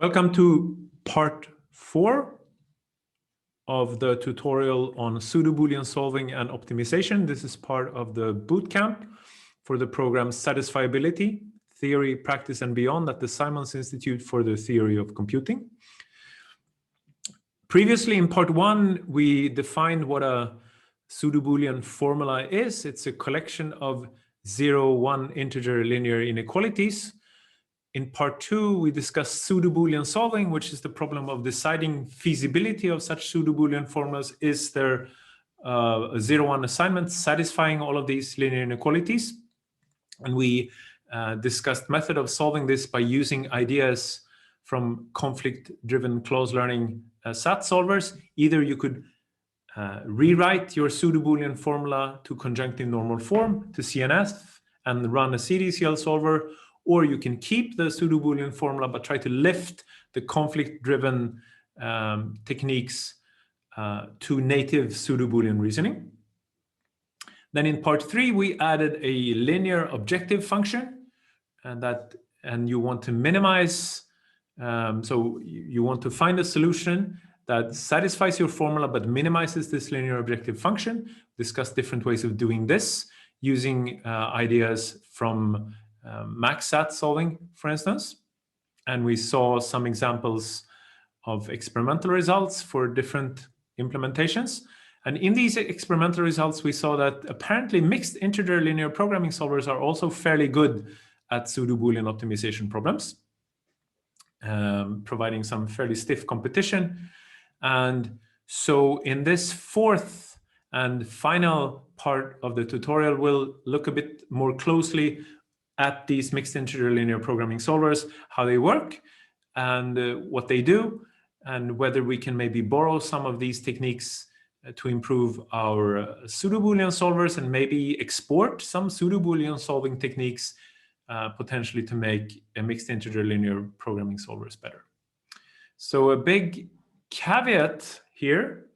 Welcome to part 4 of the tutorial on pseudo-Boolean solving and optimization. This is part of the bootcamp for the program Satisfiability, Theory, Practice and Beyond at the Simons Institute for the Theory of Computing. Previously in part 1, we defined what a pseudo-Boolean formula is. It's a collection of 0, 1 integer linear inequalities. In part 2, we discussed pseudo-Boolean solving, which is the problem of deciding feasibility of such pseudo-Boolean formulas. Is there a 0-1 assignment satisfying all of these linear inequalities? And we discussed method of solving this by using ideas from conflict-driven close learning SAT solvers. Either you could rewrite your pseudo-Boolean formula to conjunctive normal form to CNF and run a CDCL solver, or you can keep the pseudo-Boolean formula but try to lift the conflict-driven techniques to native pseudo-Boolean reasoning. Then in part 3, we added a linear objective function, and you want to minimize. So you want to find a solution that satisfies your formula but minimizes this linear objective function. Discuss different ways of doing this using ideas from max SAT solving, for instance. And we saw some examples of experimental results for different implementations. And in these experimental results, we saw that apparently mixed integer linear programming solvers are also fairly good at pseudo-Boolean optimization problems, providing some fairly stiff competition. And so in this fourth and final part of the tutorial, we'll look a bit more closely at these mixed integer linear programming solvers, how they work and what they do, and whether we can maybe borrow some of these techniques to improve our pseudo-Boolean solvers and maybe export some pseudo-Boolean solving techniques potentially to make a mixed integer linear programming solvers better. So a big caveat here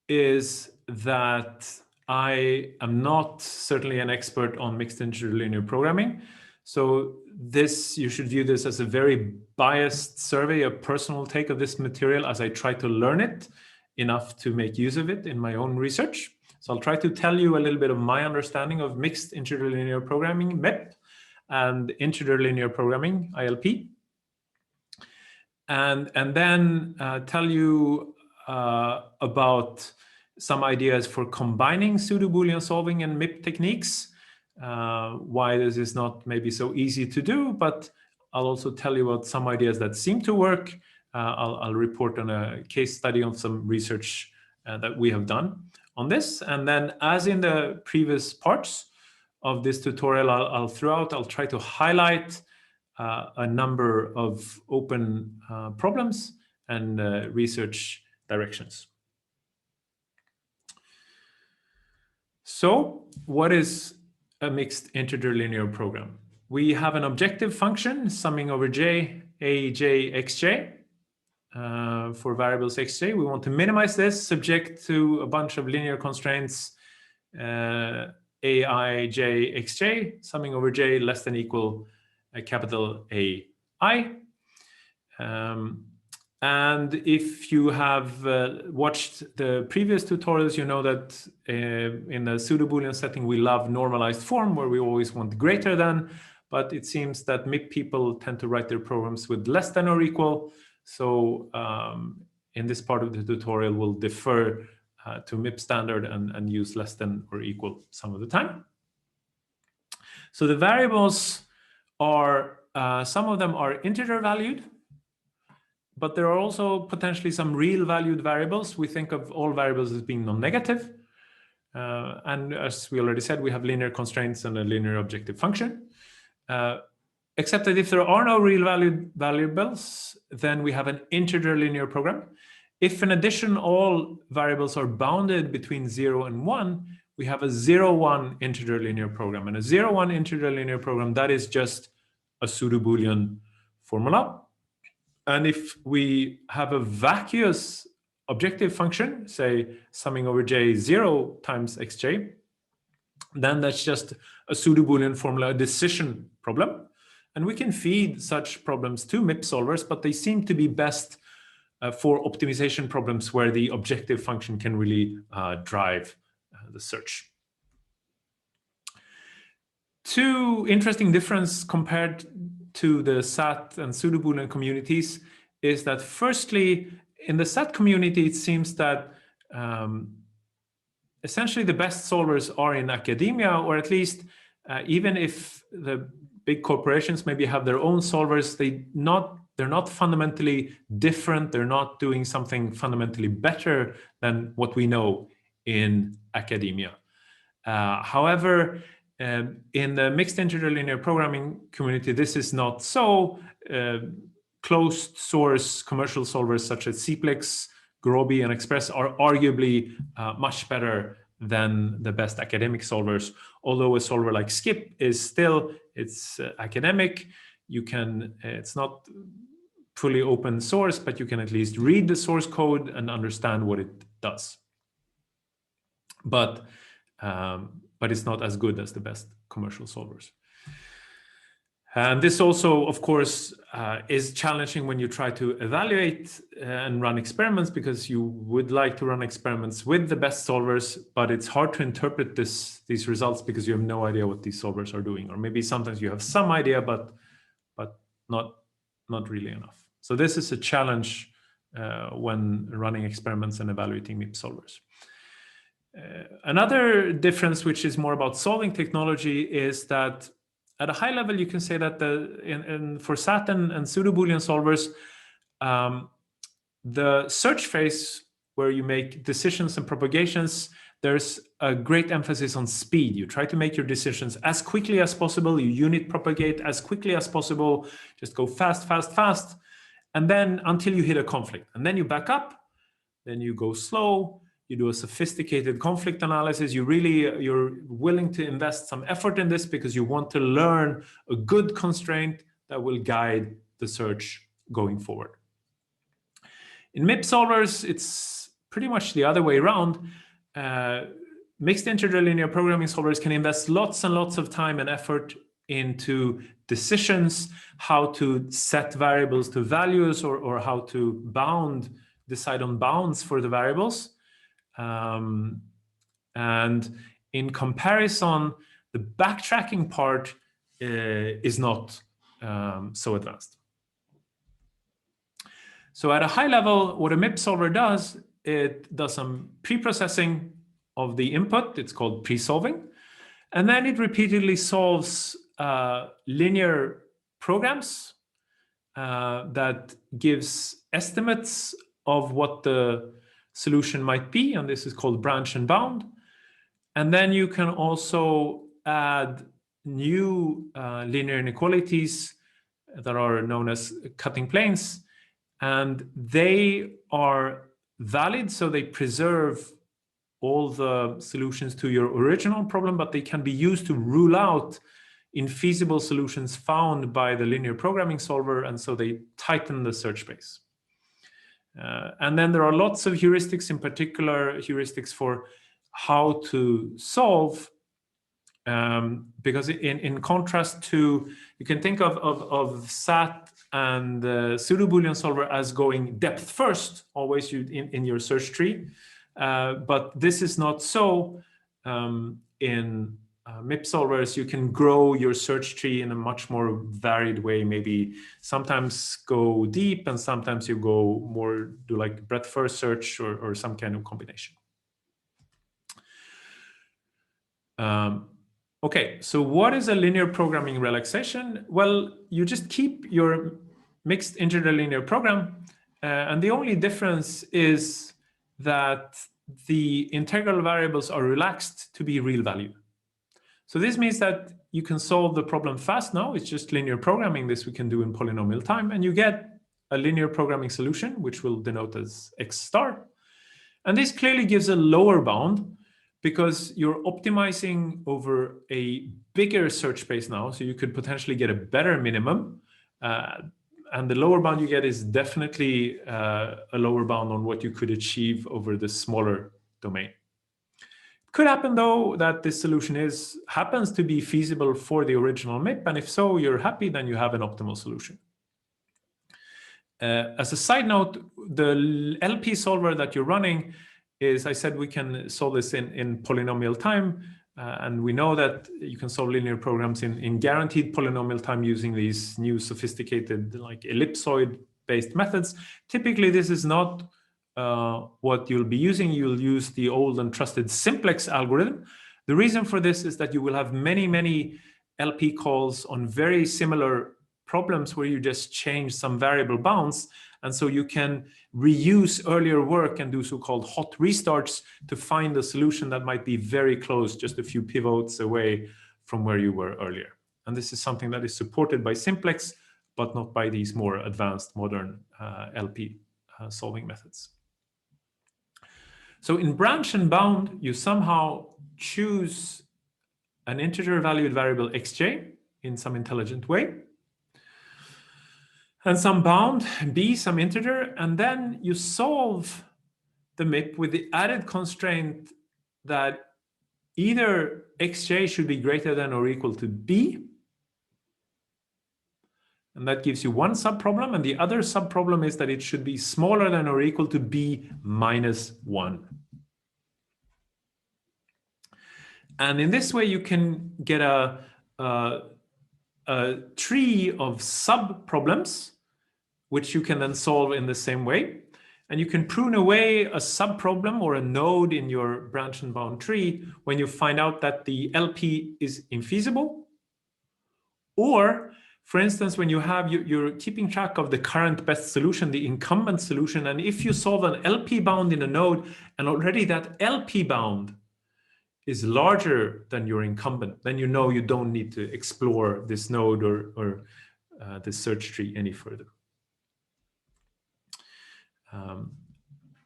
is that I am not certainly an expert on mixed integer linear programming. So this, you should view this as a very biased survey, a personal take of this material as I try to learn it enough to make use of it in my own research. So I'll try to tell you a little bit of my understanding of mixed integer linear programming, MIP, and integer linear programming, ILP. And then tell you about some ideas for combining pseudo-Boolean solving and MIP techniques, why this is not maybe so easy to do, but I'll also tell you about some ideas that seem to work. I'll report on a case study on some research that we have done on this. And then, as in the previous parts of this tutorial, I'll try to highlight a number of open problems and research directions. So what is a mixed integer linear program? We have an objective function summing over j, a, j, xj for variables xj. We want to minimize this subject to a bunch of linear constraints ai, j, xj, summing over j less than equal capital AI. And if you have watched the previous tutorials, you know that in the pseudo-Boolean setting, we love normalized form where we always want greater than, but it seems that MIP people tend to write their programs with less than or equal. So in this part of the tutorial, we'll defer to MIP standard and use less than or equal some of the time. So the variables are, some of them are integer valued, but there are also potentially some real valued variables. We think of all variables as being non-negative. And as we already said, we have linear constraints and a linear objective function. Except that if there are no real valued variables, then we have an integer linear program. If in addition all variables are bounded between 0 and 1, we have a 0-1 integer linear program. And a 0-1 integer linear program, that is just a pseudo-Boolean formula. And if we have a vacuous objective function, say summing over j 0 times xj, then that's just a pseudo-Boolean formula, a decision problem. And we can feed such problems to MIP solvers, but they seem to be best for optimization problems where the objective function can really drive the search. Two interesting differences compared to the SAT and Pseudo-Boolean communities is that firstly, in the SAT community, it seems that essentially the best solvers are in academia, or at least even if the big corporations maybe have their own solvers, they're not fundamentally different. They're not doing something fundamentally better than what we know in academia. However, in the mixed integer linear programming community, this is not so. Closed source commercial solvers such as Simplex, Groby, and Express are arguably much better than the best academic solvers. Although a solver like Skip is still, it's academic. You can, it's not fully open source, but you can at least read the source code and understand what it does. But it's not as good as the best commercial solvers. And this also, of course, is challenging when you try to evaluate and run experiments, because you would like to run experiments with the best solvers, but it's hard to interpret these results because you have no idea what these solvers are doing. Or maybe sometimes you have some idea, but not really enough. So this is a challenge when running experiments and evaluating MIP solvers. Another difference, which is more about solving technology, is that at a high level, you can say that for SAT and Pseudo-Boolean solvers, the search phase where you make decisions and propagations, there's a great emphasis on speed. You try to make your decisions as quickly as possible. You unit propagate as quickly as possible. Just go fast, fast, fast. And then until you hit a conflict. And then you back up. Then you go slow. You do a sophisticated conflict analysis. You're willing to invest some effort in this because you want to learn a good constraint that will guide the search going forward. In MIP solvers, it's pretty much the other way around. Mixed integer linear programming solvers can invest lots and lots of time and effort into decisions, how to set variables to values, or how to decide on bounds for the variables. And in comparison, the backtracking part is not so advanced. So at a high level, what a MIP solver does, it does some pre-processing of the input. It's called pre-solving. And then it repeatedly solves linear programs that gives estimates of what the solution might be, and this is called branch and bound. And then you can also add new linear inequalities that are known as cutting planes, and they are valid, so they preserve all the solutions to your original problem, but they can be used to rule out infeasible solutions found by the linear programming solver, and so they tighten the search space. And then there are lots of heuristics, in particular heuristics for how to solve, because in contrast to, you can think of SAT and the Pseudo-Boolean solver as going depth first, always in your search tree. But this is not so. In MIP solvers, you can grow your search tree in a much more varied way, maybe sometimes go deep and sometimes you go more, do like breadth first search or some kind of combination. Okay, so what is a linear programming relaxation? Well, you just keep your mixed integer linear program, and the only difference is that the integral variables are relaxed to be real value. So this means that you can solve the problem fast now. It's just linear programming. This we can do in polynomial time, and you get a linear programming solution, which will denote as x star. And this clearly gives a lower bound because you're optimizing over a bigger search space now. So you could potentially get a better minimum. And the lower bound you get is definitely a lower bound on what you could achieve over the smaller domain. Could happen though that this solution happens to be feasible for the original MIP, and if so, you're happy, then you have an optimal solution. As a side note, the LP solver that you're running is, I said we can solve this in polynomial time, and we know that you can solve linear programs in guaranteed polynomial time using these new sophisticated like ellipsoid-based methods. Typically, this is not what you'll be using. You'll use the old and trusted Simplex algorithm. The reason for this is that you will have many LP calls on very similar problems where you just change some variable bounds, and so you can reuse earlier work and do so-called hot restarts to find a solution that might be very close, just a few pivots away from where you were earlier. And this is something that is supported by Simplex, but not by these more advanced modern LP solving methods. So in branch and bound, you somehow choose an integer valued variable xj in some intelligent way, and some bound b, some integer, and then you solve the MIP with the added constraint that either xj should be greater than or equal to b, and that gives you one subproblem, and the other subproblem is that it should be smaller than or equal to b minus 1. And in this way, you can get a tree of subproblems, which you can then solve in the same way. And you can prune away a subproblem or a node in your branch and bound tree when you find out that the LP is infeasible. Or, for instance, when you're keeping track of the current best solution, the incumbent solution, and if you solve an LP bound in a node, and already that LP bound is larger than your incumbent, then you know you don't need to explore this node or this search tree any further.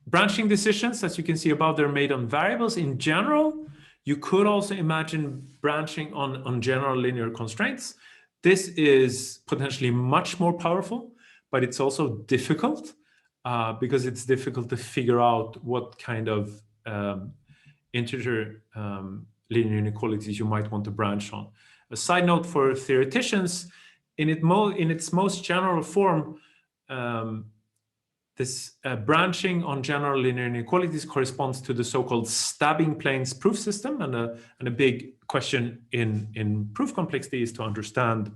Branching decisions, as you can see above, they're made on variables. In general, you could also imagine branching on general linear constraints. This is potentially much more powerful, but it's also difficult because it's difficult to figure out what kind of integer linear inequalities you might want to branch on. A side note for theoreticians, in its most general form, this branching on general linear inequalities corresponds to the so-called stabbing planes proof system, and a big question in proof complexity is to understand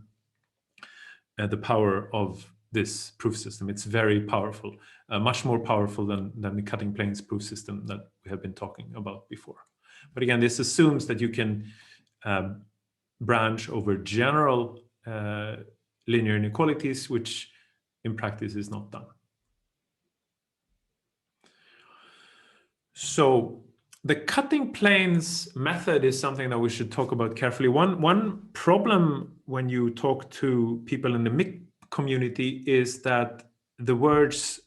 the power of this proof system. It's very powerful, much more powerful than the cutting planes proof system that we have been talking about before. But again, this assumes that you can branch over general linear inequalities, which in practice is not done. So the cutting planes method is something that we should talk about carefully. One problem when you talk to people in the MIC community is that the words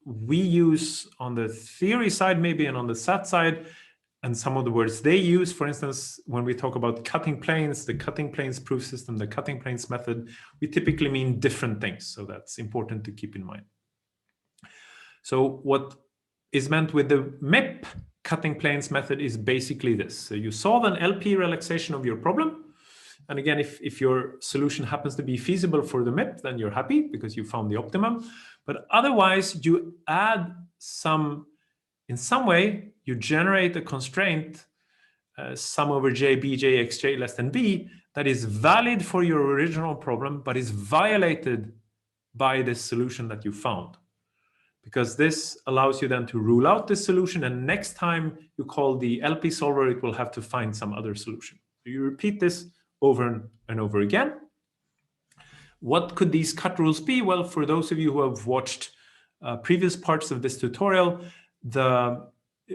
we use on the theory side maybe and on the SAT side, and some of the words they use, for instance, when we talk about cutting planes, the cutting planes proof system, the cutting planes method, we typically mean different things. So that's important to keep in mind. So what is meant with the MIP cutting planes method is basically this. So you solve an LP relaxation of your problem. And again, if your solution happens to be feasible for the MIP, then you're happy because you found the optimum. But otherwise, you add in some way, you generate a constraint, sum over j, bj, xj less than b, that is valid for your original problem, but is violated by this solution that you found. Because this allows you then to rule out this solution, and next time you call the LP solver, it will have to find some other solution. So you repeat this over and over again. What could these cut rules be? Well, for those of you who have watched previous parts of this tutorial, the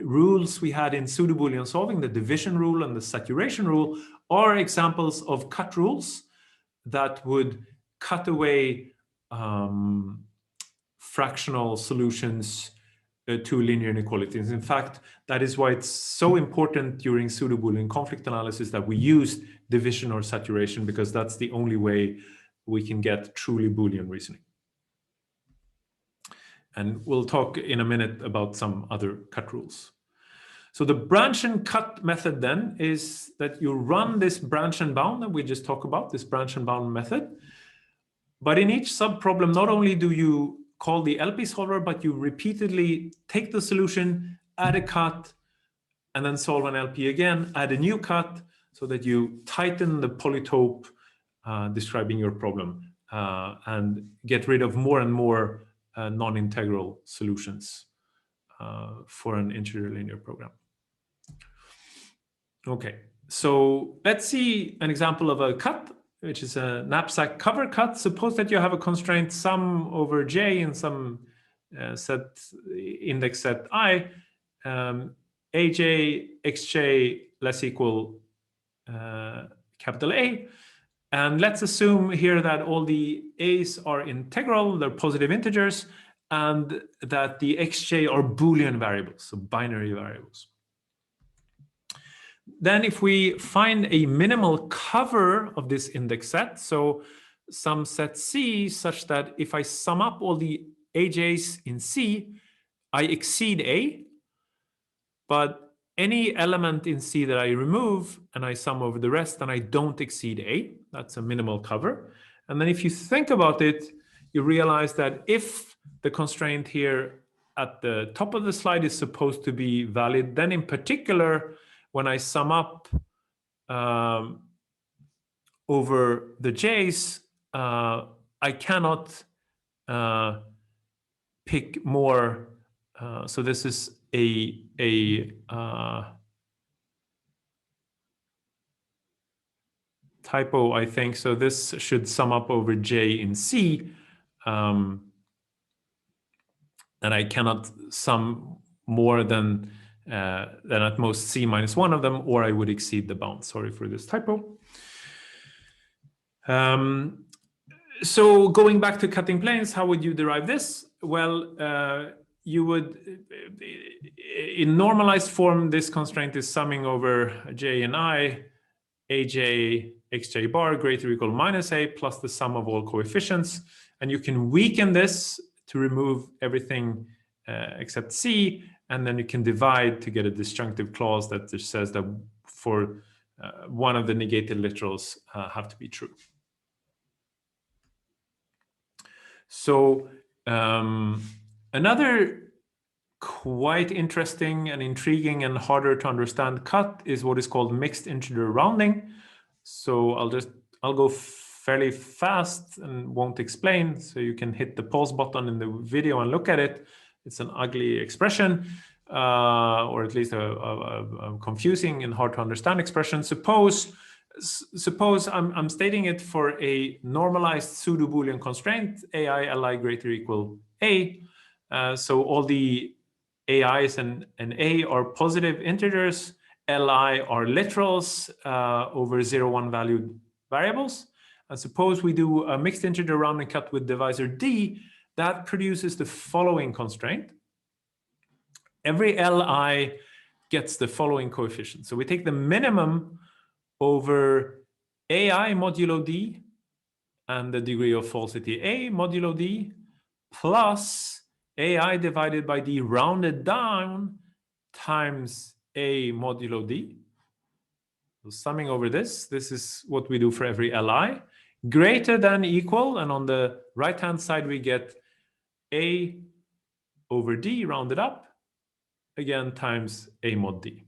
rules we had in Pseudo-Boolean solving, the division rule and the saturation rule, are examples of cut rules that would cut away fractional solutions to linear inequalities. In fact, that is why it's so important during Pseudo-Boolean conflict analysis that we use division or saturation, because that's the only way we can get truly Boolean reasoning. And we'll talk in a minute about some other cut rules. So the branch and cut method then is that you run this branch and bound that we just talked about, this branch and bound method. But in each subproblem, not only do you call the LP solver, but you repeatedly take the solution, add a cut, and then solve an LP again, add a new cut, so that you tighten the polytope describing your problem and get rid of more and more non-integral solutions for an integer linear program. Okay, so let's see an example of a cut, which is a knapsack cover cut. Suppose that you have a constraint sum over j in some index set I, aj xj less equal capital A. And let's assume here that all the a's are integral, they're positive integers, and that the xj are Boolean variables, so binary variables. Then if we find a minimal cover of this index set, so some set C such that if I sum up all the AJs in C, I exceed A, but any element in C that I remove and I sum over the rest, then I don't exceed A. That's a minimal cover. And then if you think about it, you realize that if the constraint here at the top of the slide is supposed to be valid, then in particular, when I sum up over the j's, I cannot pick more. So this is a typo, I think. So this should sum up over j in C, and I cannot sum more than at most C minus one of them, or I would exceed the bound. Sorry for this typo. So going back to cutting planes, how would you derive this? Well, you would, in normalized form, this constraint is summing over j and I, aj xj bar greater or equal minus a plus the sum of all coefficients. And you can weaken this to remove everything except C, and then you can divide to get a disjunctive clause that just says that for one of the negated literals have to be true. So another quite interesting and intriguing and harder to understand cut is what is called mixed integer rounding. So I'll go fairly fast and won't explain, so you can hit the pause button in the video and look at it. It's an ugly expression, or at least a confusing and hard to understand expression. Suppose I'm stating it for a normalized pseudo-Boolean constraint, ai li greater or equal a. So all the ai's and a are positive integers, li are literals over 0, 1 valued variables. And suppose we do a mixed integer rounding cut with divisor d, that produces the following constraint. Every li gets the following coefficient. So we take the minimum over ai modulo d and the degree of falsity a modulo d plus ai divided by d rounded down times a modulo d. So summing over this is what we do for every li, greater than equal, and on the right-hand side we get a over d rounded up, again times a mod d.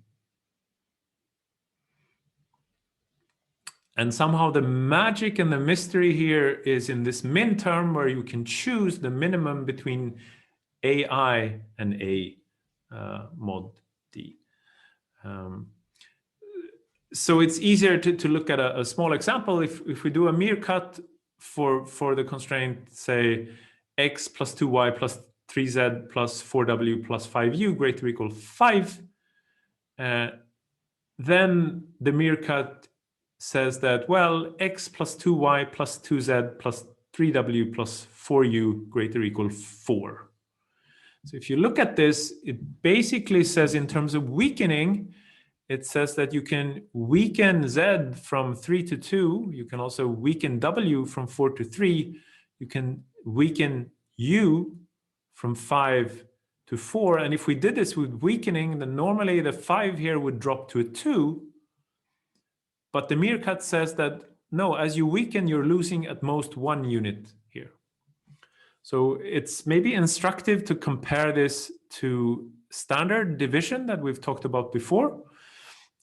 And somehow the magic and the mystery here is in this min term where you can choose the minimum between ai and a mod d. So it's easier to look at a small example. If we do a mere cut for the constraint, say x plus 2y plus 3z plus 4w plus 5u greater or equal 5, then the mere cut says that, well, x plus 2y plus 2z plus 3w plus 4u greater or equal 4. So if you look at this, it basically says in terms of weakening, it says that you can weaken z from 3 to 2. You can also weaken w from 4 to 3. You can weaken u from 5 to 4. And if we did this with weakening, then normally the 5 here would drop to a 2. But the meerkat says that, no, as you weaken, you're losing at most 1 unit here. So it's maybe instructive to compare this to standard division that we've talked about before.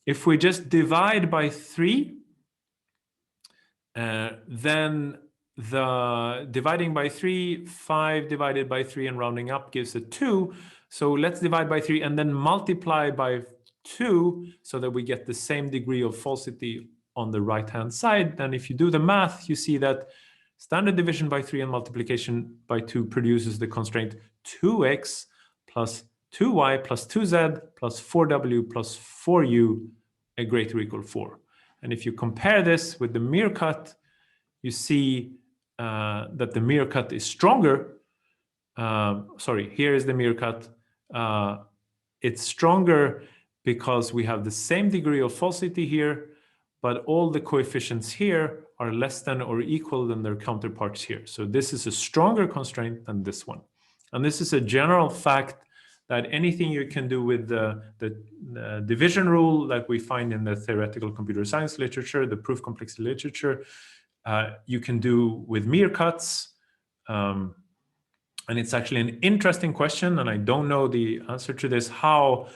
If we just divide by 3, then the dividing by 3, 5 divided by 3 and rounding up gives a 2. So let's divide by 3 and then multiply by 2 so that we get the same degree of falsity on the right-hand side. Then if you do the math, you see that standard division by 3 and multiplication by 2 produces the constraint 2x plus 2y plus 2z plus 4w plus 4u greater or equal 4. And if you compare this with the meerkat, you see that the meerkat is stronger. Sorry, here is the meerkat. It's stronger because we have the same degree of falsity here, but all the coefficients here are less than or equal than their counterparts here. So this is a stronger constraint than this one. And this is a general fact that anything you can do with the division rule that we find in the theoretical computer science literature, the proof complexity literature, you can do with meerkats. And it's actually an interesting question, and I don't know the answer to this, how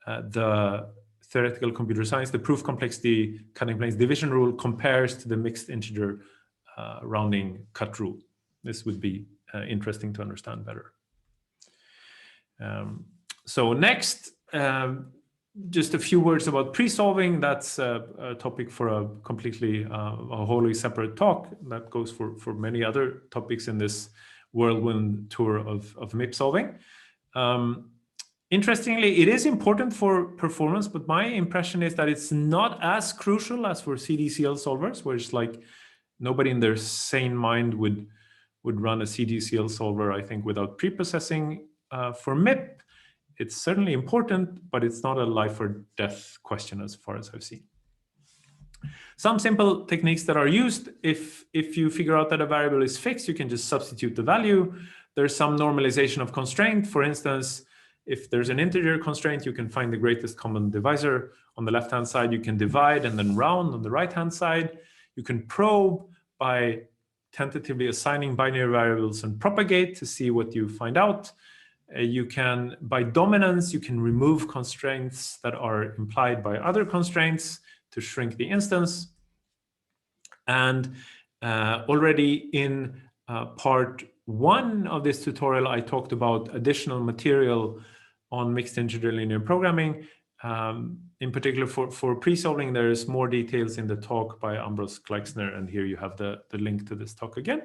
the theoretical computer science, the proof complexity cutting planes division rule compares to the mixed integer rounding cut rule. This would be interesting to understand better. So next, just a few words about pre-solving. That's a topic for a completely, a wholly separate talk that goes for many other topics in this whirlwind tour of MIP solving. Interestingly, it is important for performance, but my impression is that it's not as crucial as for CDCL solvers, where it's like nobody in their sane mind would run a CDCL solver, I think, without preprocessing. For MIP, it's certainly important, but it's not a life or death question as far as I've seen. Some simple techniques that are used, if you figure out that a variable is fixed, you can just substitute the value. There's some normalization of constraint. For instance, if there's an integer constraint, you can find the greatest common divisor. On the left-hand side, you can divide and then round on the right-hand side. You can probe by tentatively assigning binary variables and propagate to see what you find out. You can, by dominance, you can remove constraints that are implied by other constraints to shrink the instance. And already in part 1 of this tutorial, I talked about additional material on mixed integer linear programming. In particular, for pre-solving, there's more details in the talk by Ambros Gleixner, and here you have the link to this talk again.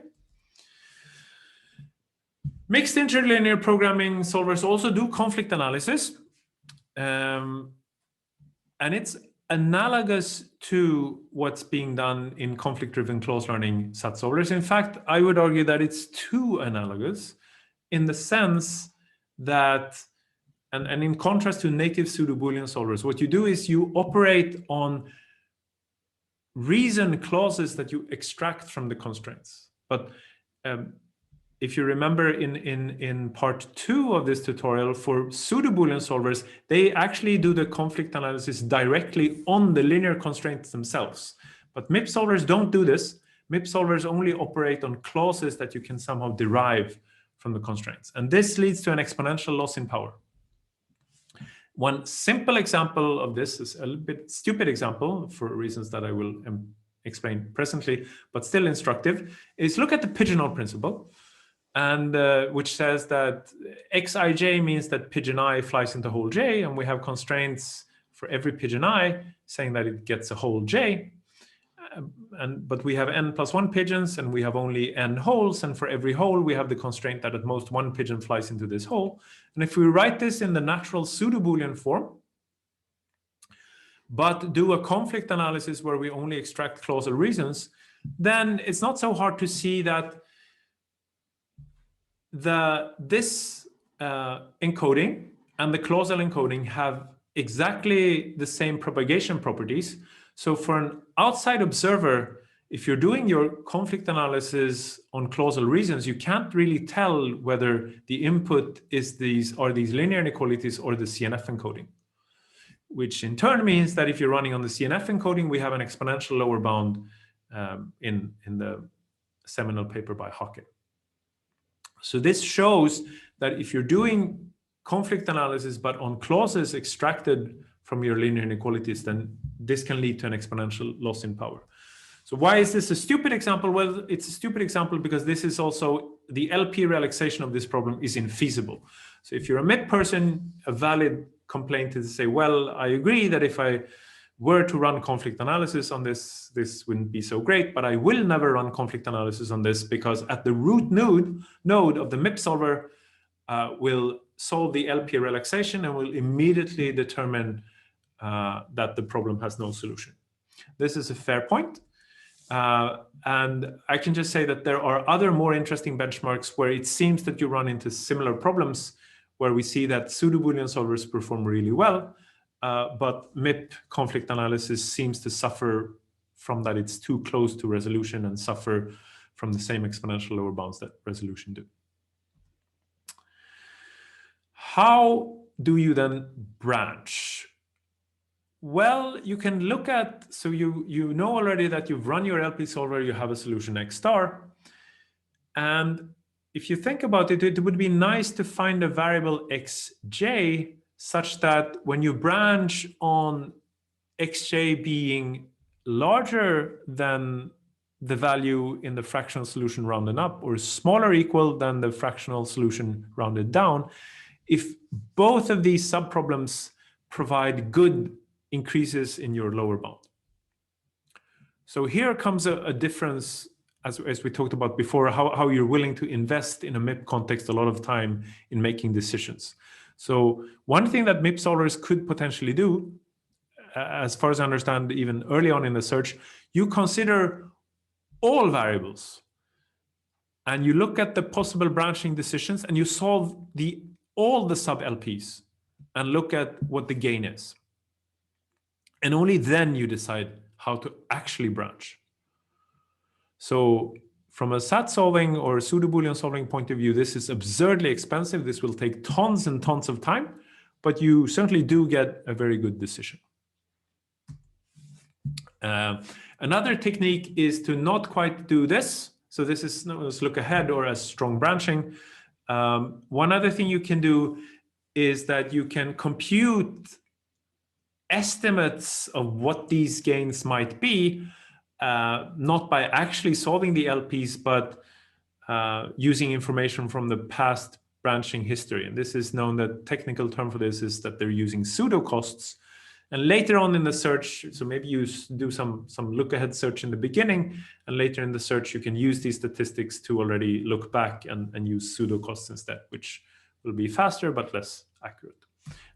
Mixed integer linear programming solvers also do conflict analysis, and it's analogous to what's being done in conflict-driven close learning SAT solvers. In fact, I would argue that it's too analogous in the sense that, and in contrast to native Pseudo-Boolean solvers, what you do is you operate on reason clauses that you extract from the constraints. But if you remember in part 2 of this tutorial, for Pseudo-Boolean solvers, they actually do the conflict analysis directly on the linear constraints themselves. But MIP solvers don't do this. MIP solvers only operate on clauses that you can somehow derive from the constraints. And this leads to an exponential loss in power. One simple example of this is a little bit stupid example for reasons that I will explain presently, but still instructive, is look at the pigeonhole principle. And which says that xij means that pigeon I flies into hole j, and we have constraints for every pigeon I saying that it gets a hole j. But we have n plus 1 pigeons, and we have only n holes, and for every hole we have the constraint that at most 1 pigeon flies into this hole. And if we write this in the natural Pseudo-Boolean form, but do a conflict analysis where we only extract clausal reasons, then it's not so hard to see that this encoding and the clausal encoding have exactly the same propagation properties. So for an outside observer, if you're doing your conflict analysis on causal reasons, you can't really tell whether the input is these linear inequalities or the CNF encoding, which in turn means that if you're running on the CNF encoding, we have an exponential lower bound in the seminal paper by Hake. So this shows that if you're doing conflict analysis but on clauses extracted from your linear inequalities, then this can lead to an exponential loss in power. So why is this a stupid example? Well, it's a stupid example because this is also the LP relaxation of this problem is infeasible. So if you're a MIP person, a valid complaint is to say, well, I agree that if I were to run conflict analysis on this, this wouldn't be so great, but I will never run conflict analysis on this because at the root node of the MIP solver will solve the LP relaxation and will immediately determine that the problem has no solution. This is a fair point. And I can just say that there are other more interesting benchmarks where it seems that you run into similar problems where we see that pseudo-Boolean solvers perform really well, but MIP conflict analysis seems to suffer from that it's too close to resolution and suffer from the same exponential lower bounds that resolution do. How do you then branch? Well, you can look at, so you know already that you've run your LP solver, you have a solution X star. And if you think about it, it would be nice to find a variable xj such that when you branch on xj being larger than the value in the fractional solution rounded up or smaller or equal than the fractional solution rounded down, if both of these subproblems provide good increases in your lower bound. So here comes a difference, as we talked about before, how you're willing to invest in a MIP context a lot of time in making decisions. So one thing that MIP solvers could potentially do, as far as I understand, even early on in the search, you consider all variables and you look at the possible branching decisions and you solve all the sub-LPs and look at what the gain is. And only then you decide how to actually branch. So from a SAT solving or pseudo-Boolean solving point of view, this is absurdly expensive. This will take tons and tons of time, but you certainly do get a very good decision. Another technique is to not quite do this. So this is known as look ahead or as strong branching. One other thing you can do is that you can compute estimates of what these gains might be, not by actually solving the LPs, but using information from the past branching history. And this is known, the technical term for this is that they're using pseudo costs. And later on in the search, so maybe you do some look ahead search in the beginning, and later in the search, you can use these statistics to already look back and use pseudo costs instead, which will be faster but less accurate.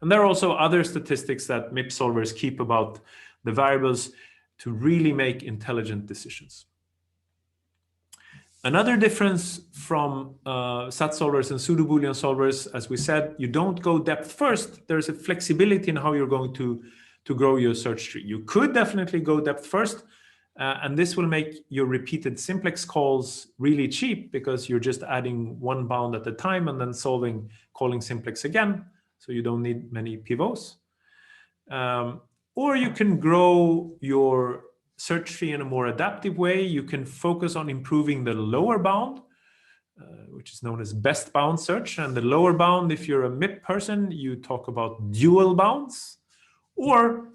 And there are also other statistics that MIP solvers keep about the variables to really make intelligent decisions. Another difference from SAT solvers and pseudo-Boolean solvers, as we said, you don't go depth first. There's a flexibility in how you're going to grow your search tree. You could definitely go depth first, and this will make your repeated simplex calls really cheap because you're just adding one bound at a time and then calling simplex again. So you don't need many pivots. Or you can grow your search tree in a more adaptive way. You can focus on improving the lower bound, which is known as best bound search. And the lower bound, if you're a MIP person, you talk about dual bounds. Or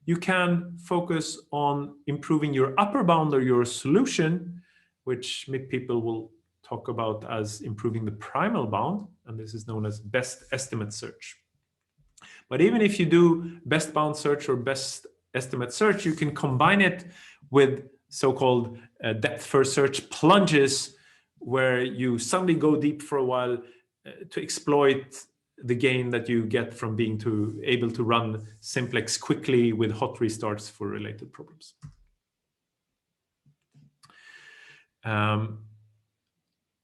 you can focus on improving your upper bound or your solution, which MIP people will talk about as improving the primal bound, and this is known as best estimate search. But even if you do best bound search or best estimate search, you can combine it with so-called depth first search plunges, where you suddenly go deep for a while to exploit the gain that you get from being able to run simplex quickly with hot restarts for related problems.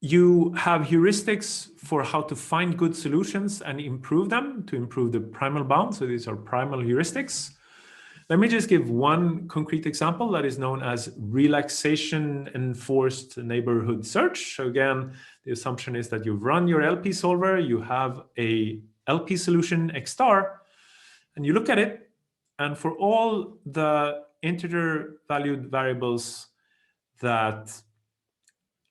You have heuristics for how to find good solutions and improve them to improve the primal bound. So these are primal heuristics. Let me just give one concrete example that is known as relaxation enforced neighborhood search. So again, the assumption is that you've run your LP solver, you have a LP solution X star, and you look at it, and for all the integer valued variables that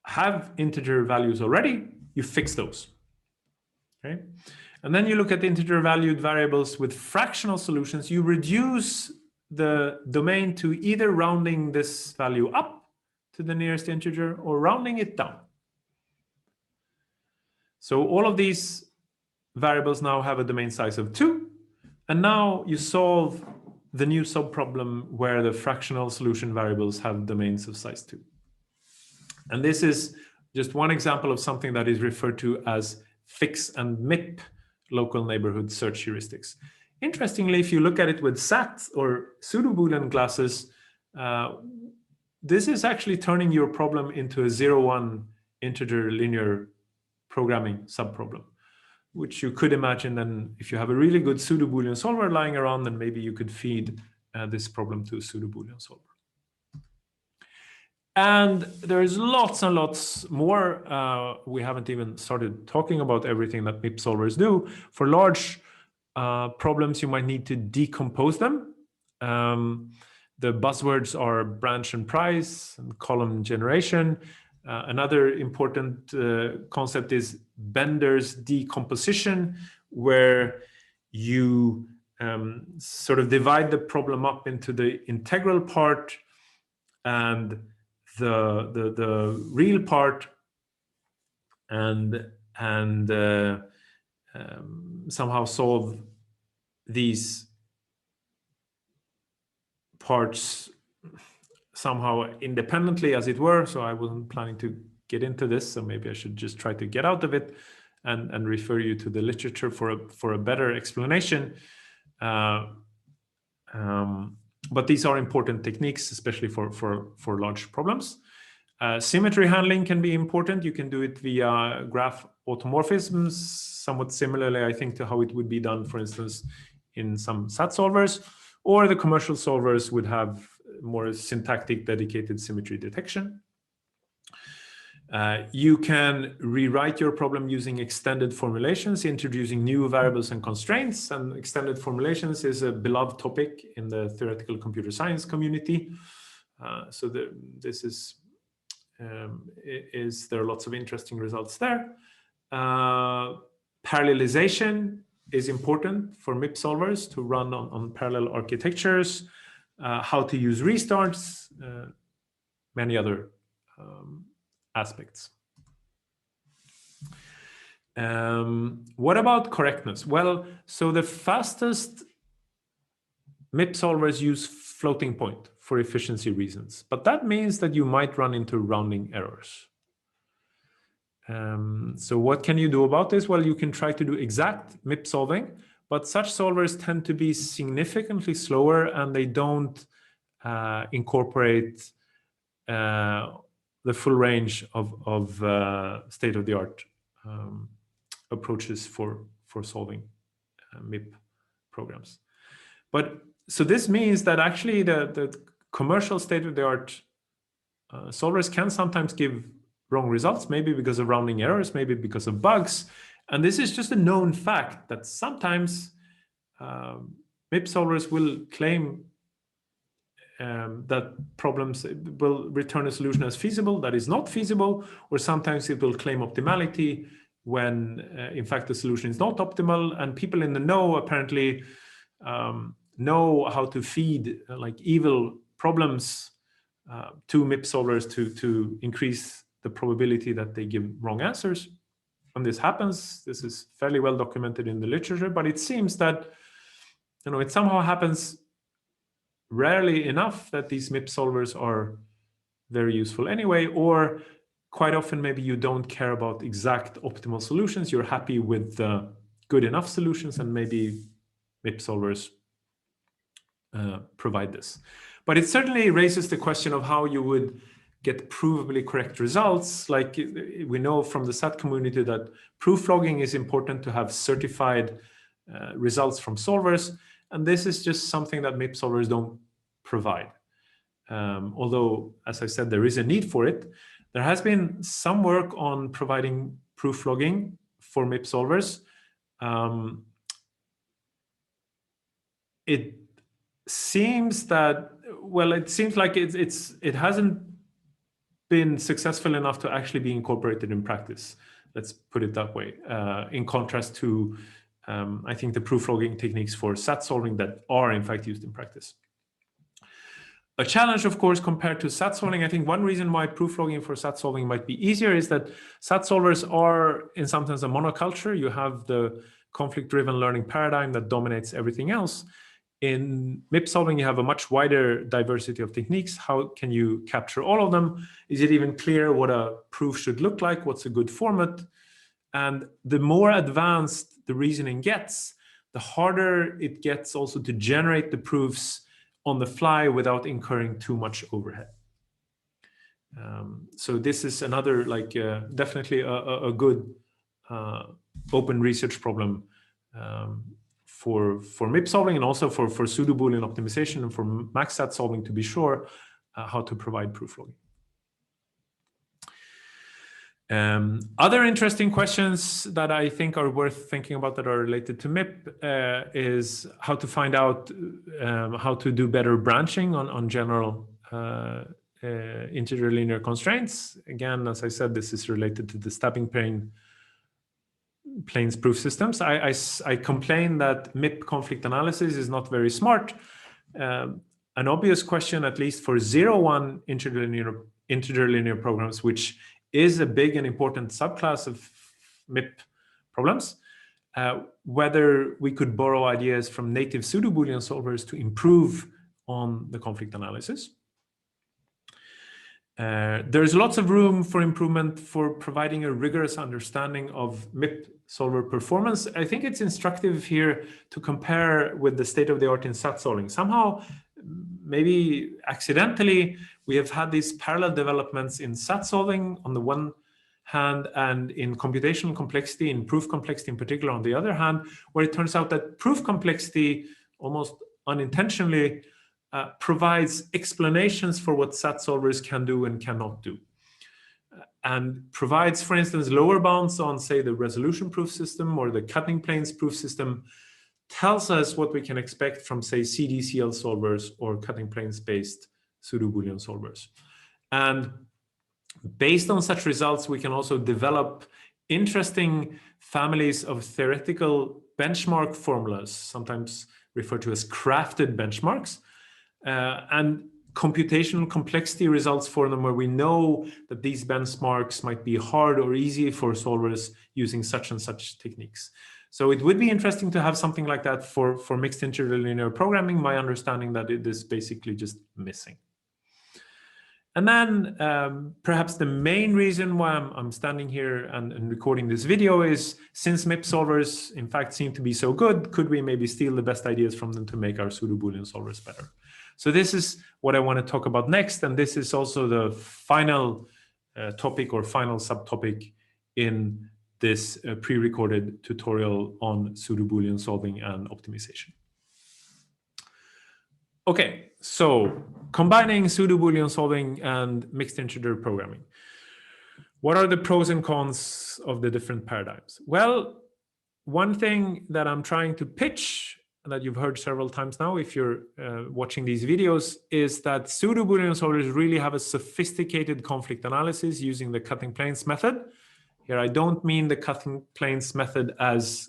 have integer values already, you fix those. Okay? And then you look at integer valued variables with fractional solutions, you reduce the domain to either rounding this value up to the nearest integer or rounding it down. So all of these variables now have a domain size of 2. And now you solve the new subproblem where the fractional solution variables have domains of size 2. And this is just one example of something that is referred to as fix and MIP local neighborhood search heuristics. Interestingly, if you look at it with SAT or Pseudo-Boolean classes, this is actually turning your problem into a 0-1 integer linear programming subproblem, which you could imagine then if you have a really good Pseudo-Boolean solver lying around, then maybe you could feed this problem to a Pseudo-Boolean solver. And there's lots and lots more. We haven't even started talking about everything that MIP solvers do. For large problems, you might need to decompose them. The buzzwords are branch and price and column generation. Another important concept is Bender's decomposition, where you sort of divide the problem up into the integral part and the real part, and somehow solve these parts somehow independently, as it were. So I wasn't planning to get into this, so maybe I should just try to get out of it and refer you to the literature for a better explanation. But these are important techniques, especially for large problems. Symmetry handling can be important. You can do it via graph automorphisms, somewhat similarly, I think, to how it would be done, for instance, in some SAT solvers, or the commercial solvers would have more syntactic dedicated symmetry detection. You can rewrite your problem using extended formulations, introducing new variables and constraints. And extended formulations is a beloved topic in the theoretical computer science community. So there are lots of interesting results there. Parallelization is important for MIP solvers to run on parallel architectures. How to use restarts, many other aspects. What about correctness? Well, so the fastest MIP solvers use floating point for efficiency reasons, but that means that you might run into rounding errors. So what can you do about this? Well, you can try to do exact MIP solving, but such solvers tend to be significantly slower, and they don't incorporate the full range of state-of-the-art approaches for solving MIP programs. But so this means that actually the commercial state-of-the-art solvers can sometimes give wrong results, maybe because of rounding errors, maybe because of bugs. And this is just a known fact that sometimes MIP solvers will claim that problems will return a solution as feasible that is not feasible, or sometimes it will claim optimality when in fact the solution is not optimal. And people in the know apparently know how to feed like evil problems to MIP solvers to increase the probability that they give wrong answers. When this happens, this is fairly well documented in the literature, but it seems that it somehow happens rarely enough that these MIP solvers are very useful anyway, or quite often maybe you don't care about exact optimal solutions. You're happy with the good enough solutions, and maybe MIP solvers provide this. But it certainly raises the question of how you would get provably correct results. Like we know from the SAT community that proof logging is important to have certified results from solvers. And this is just something that MIP solvers don't provide. Although, as I said, there is a need for it. There has been some work on providing proof logging for MIP solvers. It seems that, well, it seems like it hasn't been successful enough to actually be incorporated in practice. Let's put it that way. In contrast to, I think, the proof logging techniques for SAT solving that are in fact used in practice. A challenge, of course, compared to SAT solving, I think one reason why proof logging for SAT solving might be easier is that SAT solvers are in some sense a monoculture. You have the conflict-driven learning paradigm that dominates everything else. In MIP solving, you have a much wider diversity of techniques. How can you capture all of them? Is it even clear what a proof should look like? What's a good format? And the more advanced the reasoning gets, the harder it gets also to generate the proofs on the fly without incurring too much overhead. So this is another, like, definitely a good open research problem for MIP solving, and also for Pseudo-Boolean optimization and for max SAT solving, to be sure, how to provide proof logging. Other interesting questions that I think are worth thinking about that are related to MIP is how to find out how to do better branching on general integer linear constraints. Again, as I said, this is related to the stabbing planes proof systems. I complain that MIP conflict analysis is not very smart. An obvious question, at least for 0-1 integer linear programs, which is a big and important subclass of MIP problems, whether we could borrow ideas from native Pseudo-Boolean solvers to improve on the conflict analysis. There's lots of room for improvement for providing a rigorous understanding of MIP solver performance. I think it's instructive here to compare with the state of the art in SAT solving. Somehow, maybe accidentally, we have had these parallel developments in SAT solving on the one hand, and in computational complexity, in proof complexity in particular on the other hand, where it turns out that proof complexity, almost unintentionally, provides explanations for what SAT solvers can do and cannot do. And provides, for instance, lower bounds on, say, the resolution proof system or the cutting planes proof system, tells us what we can expect from, say, CDCL solvers or cutting planes-based Pseudo-Boolean solvers. And based on such results, we can also develop interesting families of theoretical benchmark formulas, sometimes referred to as crafted benchmarks, and computational complexity results for them, where we know that these benchmarks might be hard or easy for solvers using such and such techniques. So it would be interesting to have something like that for mixed integer linear programming. My understanding that it is basically just missing. And then perhaps the main reason why I'm standing here and recording this video is, since MIP solvers in fact seem to be so good, could we maybe steal the best ideas from them to make our Pseudo-Boolean solvers better? So this is what I want to talk about next, and this is also the final topic or final subtopic in this pre-recorded tutorial on Pseudo-Boolean solving and optimization. Okay, so combining Pseudo-Boolean solving and mixed integer programming. What are the pros and cons of the different paradigms? Well, one thing that I'm trying to pitch, that you've heard several times now if you're watching these videos, is that Pseudo-Boolean solvers really have a sophisticated conflict analysis using the cutting planes method. Here, I don't mean the cutting planes method as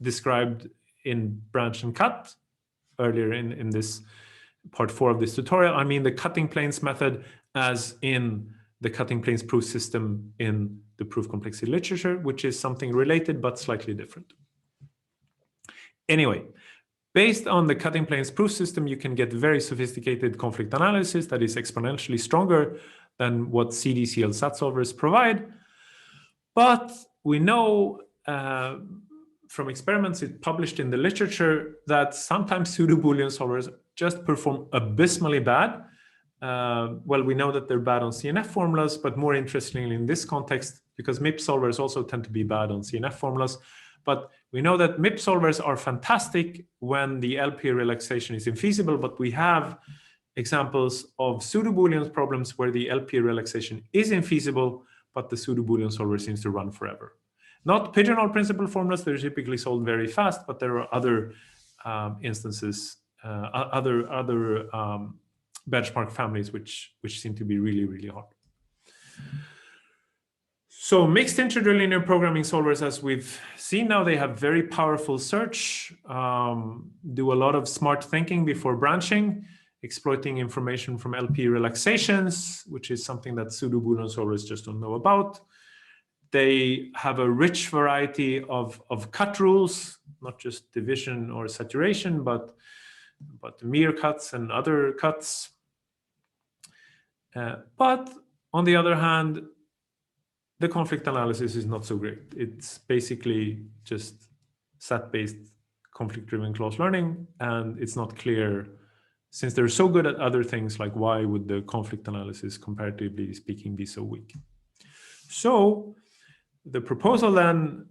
described in branch and cut earlier in this part 4 of this tutorial. I mean the cutting planes method as in the cutting planes proof system in the proof complexity literature, which is something related but slightly different. Anyway, based on the cutting planes proof system, you can get very sophisticated conflict analysis that is exponentially stronger than what CDCL SAT solvers provide. But we know from experiments published in the literature that sometimes Pseudo-Boolean solvers just perform abysmally bad. Well, we know that they're bad on CNF formulas, but more interestingly in this context, because MIP solvers also tend to be bad on CNF formulas, but We know that MIP solvers are fantastic when the LP relaxation is infeasible, but we have examples of pseudo-Boolean problems where the LP relaxation is infeasible, but the pseudo-Boolean solver seems to run forever. Not pigeonhole principal formulas, they're typically solved very fast, but there are other instances, other benchmark families which seem to be really, really hard. So mixed integer linear programming solvers, as we've seen now, they have very powerful search, do a lot of smart thinking before branching, exploiting information from LP relaxations, which is something that pseudo-Boolean solvers just don't know about. They have a rich variety of cut rules, not just division or saturation, but mere cuts and other cuts. But on the other hand, the conflict analysis is not so great. It's basically just SAT-based conflict-driven close learning, and it's not clear, since they're so good at other things, like why would the conflict analysis, comparatively speaking, be so weak? So the proposal then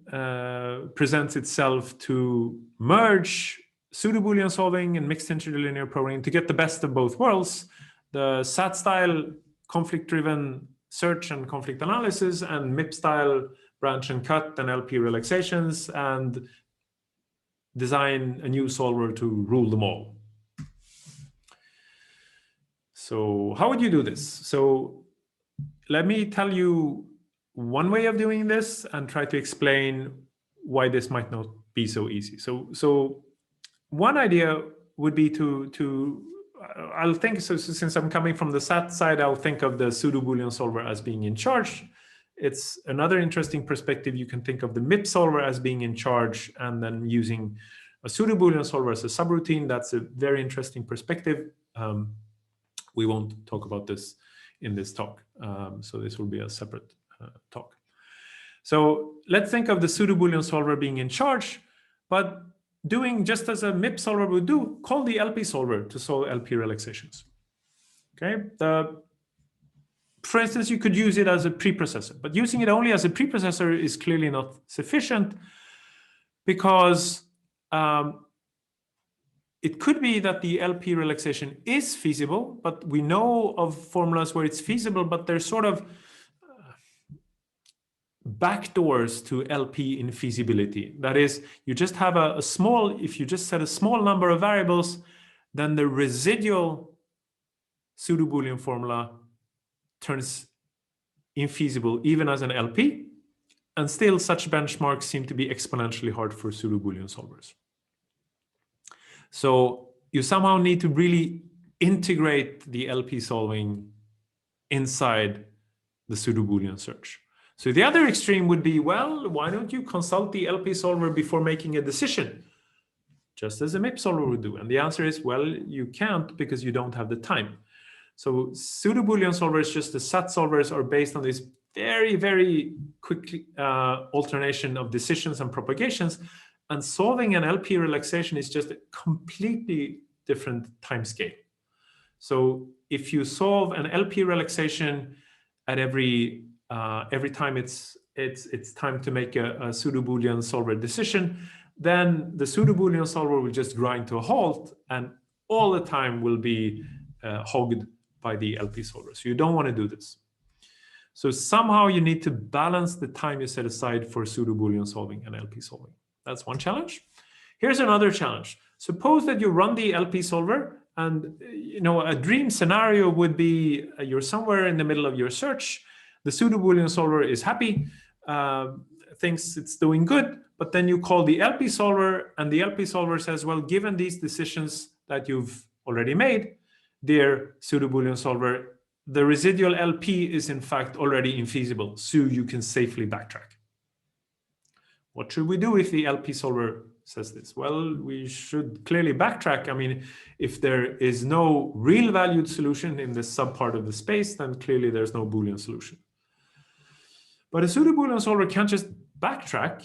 presents itself to merge pseudo-Boolean solving and mixed integer linear programming to get the best of both worlds, the SAT-style conflict-driven search and conflict analysis, and MIP-style branch and cut and LP relaxations, and design a new solver to rule them all. So how would you do this? So let me tell you one way of doing this and try to explain why this might not be so easy. So one idea would be I'll think, so since I'm coming from the SAT side, I'll think of the pseudo-Boolean solver as being in charge. It's another interesting perspective. You can think of the MIP solver as being in charge and then using a pseudo-Boolean solver as a subroutine. That's a very interesting perspective. We won't talk about this in this talk. So this will be a separate talk. So let's think of the pseudo-Boolean solver being in charge, but doing just as a MIP solver would do, call the LP solver to solve LP relaxations. Okay. For instance, you could use it as a preprocessor, but using it only as a preprocessor is clearly not sufficient, because it could be that the LP relaxation is feasible, but we know of formulas where it's feasible, but they're sort of backdoors to LP infeasibility. That is, you just have a small, if you just set a small number of variables, then the residual pseudo-Boolean formula turns infeasible even as an LP, and still such benchmarks seem to be exponentially hard for pseudo-Boolean solvers. So you somehow need to really integrate the LP solving inside the pseudo-Boolean search. So the other extreme would be, well, why don't you consult the LP solver before making a decision, just as a MIP solver would do? And the answer is, well, you can't, because you don't have the time. So pseudo-Boolean solvers, just the SAT solvers, are based on this very, very quick alternation of decisions and propagations. And solving an LP relaxation is just a completely different time scale. So if you solve an LP relaxation at every time it's time to make a pseudo-Boolean solver decision, then the pseudo-Boolean solver will just grind to a halt, and all the time will be hogged by the LP solver. So you don't want to do this. So somehow you need to balance the time you set aside for pseudo-Boolean solving and LP solving. That's one challenge. Here's another challenge. Suppose that you run the LP solver, and a dream scenario would be you're somewhere in the middle of your search. The pseudo-Boolean solver is happy, thinks it's doing good, but then you call the LP solver, and the LP solver says, well, given these decisions that you've already made, dear pseudo-Boolean solver, the residual LP is in fact already infeasible, so you can safely backtrack. What should we do if the LP solver says this? Well, we should clearly backtrack. I mean, if there is no real valued solution in this subpart of the space, then clearly there's no Boolean solution. But a pseudo-Boolean solver can't just backtrack.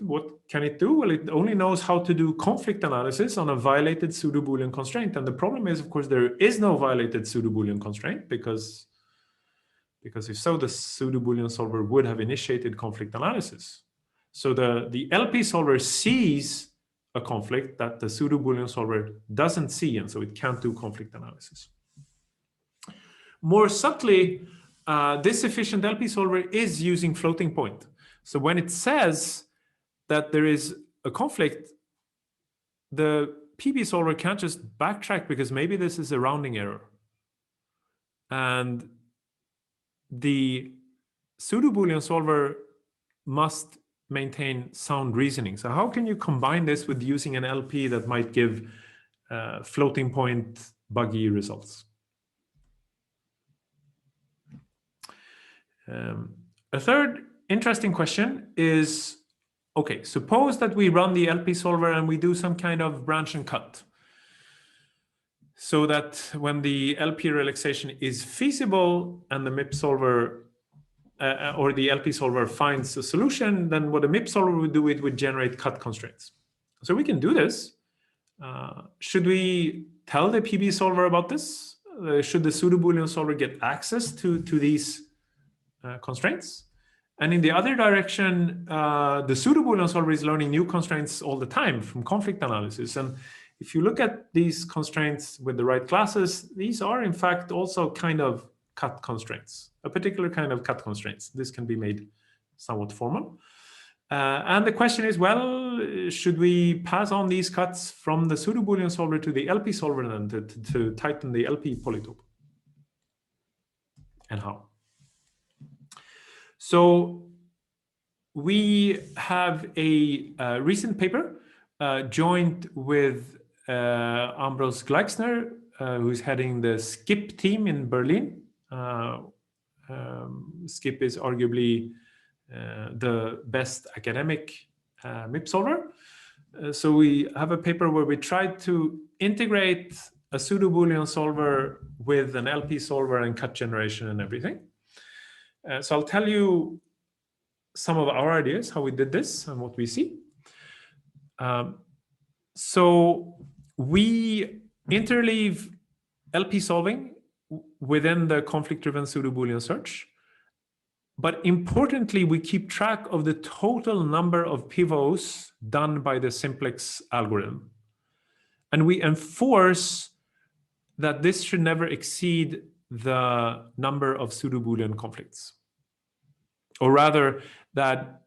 What can it do? Well, it only knows how to do conflict analysis on a violated pseudo-Boolean constraint. And the problem is, of course, there is no violated pseudo-Boolean constraint, because if so, the pseudo-Boolean solver would have initiated conflict analysis. So the LP solver sees a conflict that the Pseudo-Boolean solver doesn't see, and so it can't do conflict analysis. More subtly, this efficient LP solver is using floating point. So when it says that there is a conflict, the PB solver can't just backtrack because maybe this is a rounding error. And the Pseudo-Boolean solver must maintain sound reasoning. So how can you combine this with using an LP that might give floating point buggy results? A third interesting question is, okay, suppose that we run the LP solver and we do some kind of branch and cut, so that when the LP relaxation is feasible and the MIP solver or the LP solver finds a solution, then what the MIP solver would do, it would generate cut constraints. So we can do this. Should we tell the PB solver about this? Should the Pseudo-Boolean solver get access to these constraints? And in the other direction, the Pseudo-Boolean solver is learning new constraints all the time from conflict analysis. And if you look at these constraints with the right classes, these are in fact also kind of cut constraints, a particular kind of cut constraints. This can be made somewhat formal. And the question is, well, should we pass on these cuts from the Pseudo-Boolean solver to the LP solver then to tighten the LP polytope? And how? So we have a recent paper joined with Ambros Gleixner, who's heading the SCIP team in Berlin. SCIP is arguably the best academic MIP solver. So we have a paper where we tried to integrate a Pseudo-Boolean solver with an LP solver and cut generation and everything. So I'll tell you some of our ideas, how we did this and what we see. So we interleave LP solving within the conflict-driven Pseudo-Boolean search. But importantly, we keep track of the total number of pivots done by the Simplex algorithm. And we enforce that this should never exceed the number of Pseudo-Boolean conflicts. Or rather, that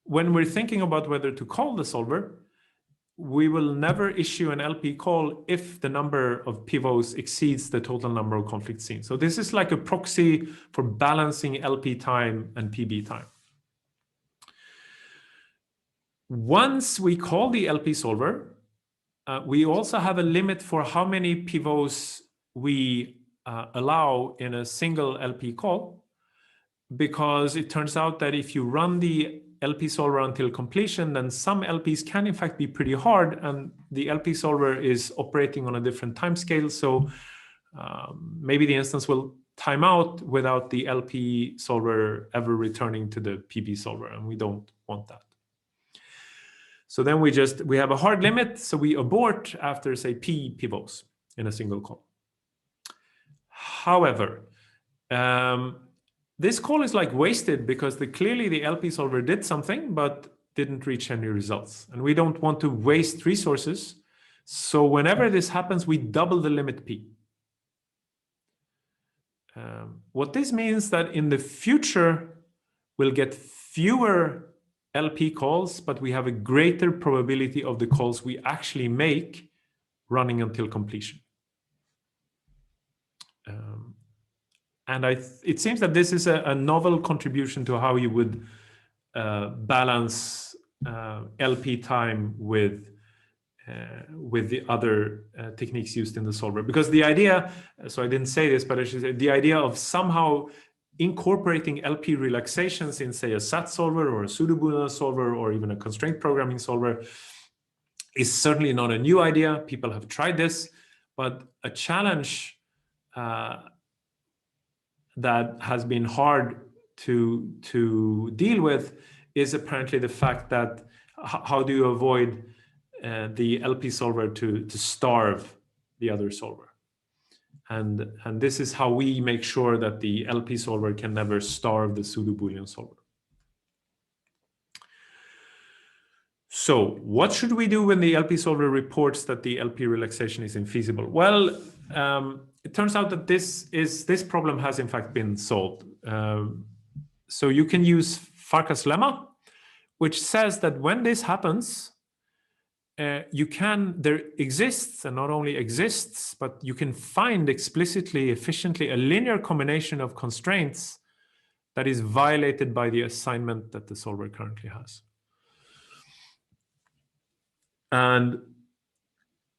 when we're thinking about whether to call the solver, we will never issue an LP call if the number of pivots exceeds the total number of conflicts seen. So this is like a proxy for balancing LP time and PB time. Once we call the LP solver, we also have a limit for how many pivots we allow in a single LP call, because it turns out that if you run the LP solver until completion, then some LPs can in fact be pretty hard, and the LP solver is operating on a different time scale. So maybe the instance will time out without the LP solver ever returning to the PB solver, and we don't want that. So then we have a hard limit, so we abort after, say, P pivots in a single call. However, this call is like wasted because clearly the LP solver did something but didn't reach any results. And we don't want to waste resources. So whenever this happens, we double the limit P. What this means that in the future, we'll get fewer LP calls, but we have a greater probability of the calls we actually make running until completion. And it seems that this is a novel contribution to how you would balance LP time with the other techniques used in the solver. Because the idea, so I didn't say this, but I should say, the idea of somehow incorporating LP relaxations in, say, a SAT solver or a Pseudo-Boolean solver or even a constraint programming solver is certainly not a new idea. People have tried this, but a challenge that has been hard to deal with is apparently the fact that how do you avoid the LP solver to starve the other solver? And this is how we make sure that the LP solver can never starve the Pseudo-Boolean solver. So what should we do when the LP solver reports that the LP relaxation is infeasible? Well, it turns out that this problem has in fact been solved. So you can use Farkas lemma, which says that when this happens, there exists, and not only exists, but you can find explicitly, efficiently, a linear combination of constraints that is violated by the assignment that the solver currently has. And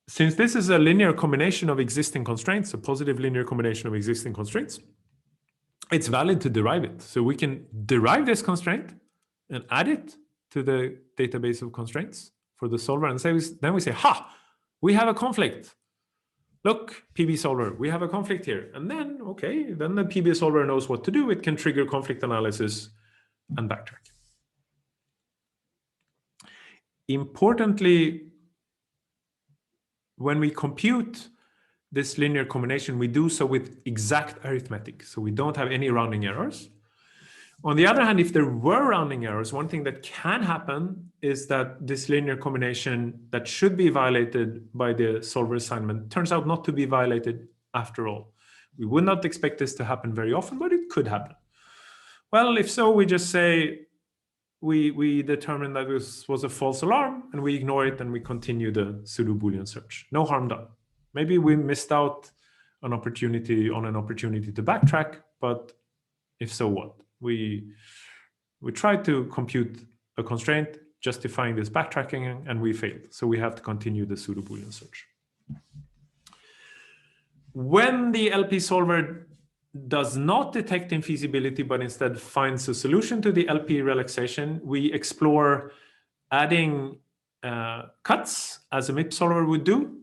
since this is a linear combination of existing constraints, a positive linear combination of existing constraints, it's valid to derive it. So we can derive this constraint and add it to the database of constraints for the solver, and then we say, ha, we have a conflict. Look, PB solver, we have a conflict here. And then, okay, then the PB solver knows what to do. It can trigger conflict analysis and backtrack. Importantly, when we compute this linear combination, we do so with exact arithmetic. So we don't have any rounding errors. On the other hand, if there were rounding errors, one thing that can happen is that this linear combination that should be violated by the solver assignment turns out not to be violated after all. We would not expect this to happen very often, but it could happen. Well, if so, we just say we determine that this was a false alarm and we ignore it and we continue the Pseudo-Boolean search. No harm done. Maybe we missed out on an opportunity to backtrack, but if so, what? We tried to compute a constraint justifying this backtracking and we failed. So we have to continue the Pseudo-Boolean search. When the LP solver does not detect infeasibility, but instead finds a solution to the LP relaxation, we explore adding cuts as a MIP solver would do.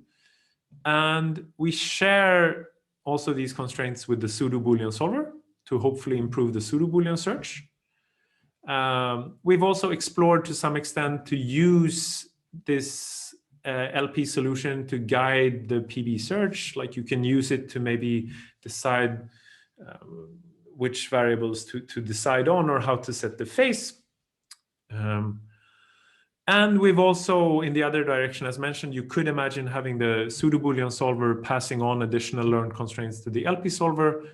And we share also these constraints with the Pseudo-Boolean solver to hopefully improve the Pseudo-Boolean search. We've also explored to some extent to use this LP solution to guide the PB search. Like you can use it to maybe decide which variables to decide on or how to set the phase. And we've also, in the other direction, as mentioned, you could imagine having the Pseudo-Boolean solver passing on additional learned constraints to the LP solver.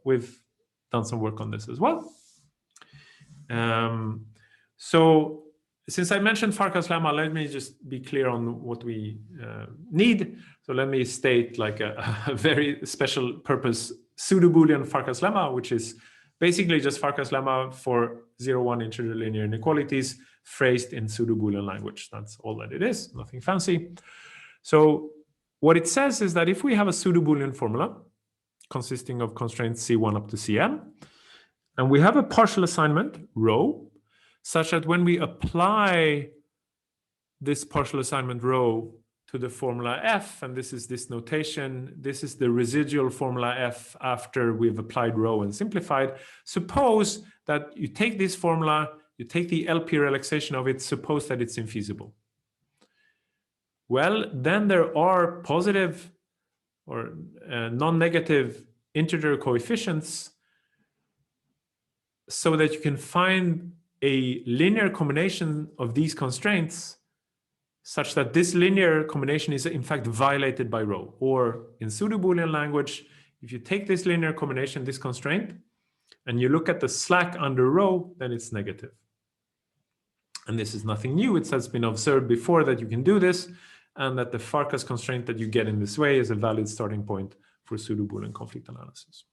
We've done some work on this as well. So since I mentioned Farkas lemma, let me just be clear on what we need. So let me state like a very special purpose Pseudo-Boolean Farkas lemma, which is basically just Farkas lemma for 0-1 integer linear inequalities phrased in Pseudo-Boolean language. That's all that it is, nothing fancy. So what it says is that if we have a Pseudo-Boolean formula consisting of constraints C1 up to Cn, and we have a partial assignment, rho, such that when we apply this partial assignment rho to the formula f, and this is this notation, this is the residual formula f after we've applied rho and simplified. Suppose that you take this formula, you take the LP relaxation of it, suppose that it's infeasible. Well, then there are positive or non-negative integer coefficients so that you can find a linear combination of these constraints such that this linear combination is in fact violated by rho. Or in Pseudo-Boolean language, if you take this linear combination, this constraint, and you look at the slack under rho, then it's negative. And this is nothing new. It has been observed before that you can do this, and that the Farkas constraint that you get in this way is a valid starting point for Pseudo-Boolean conflict analysis.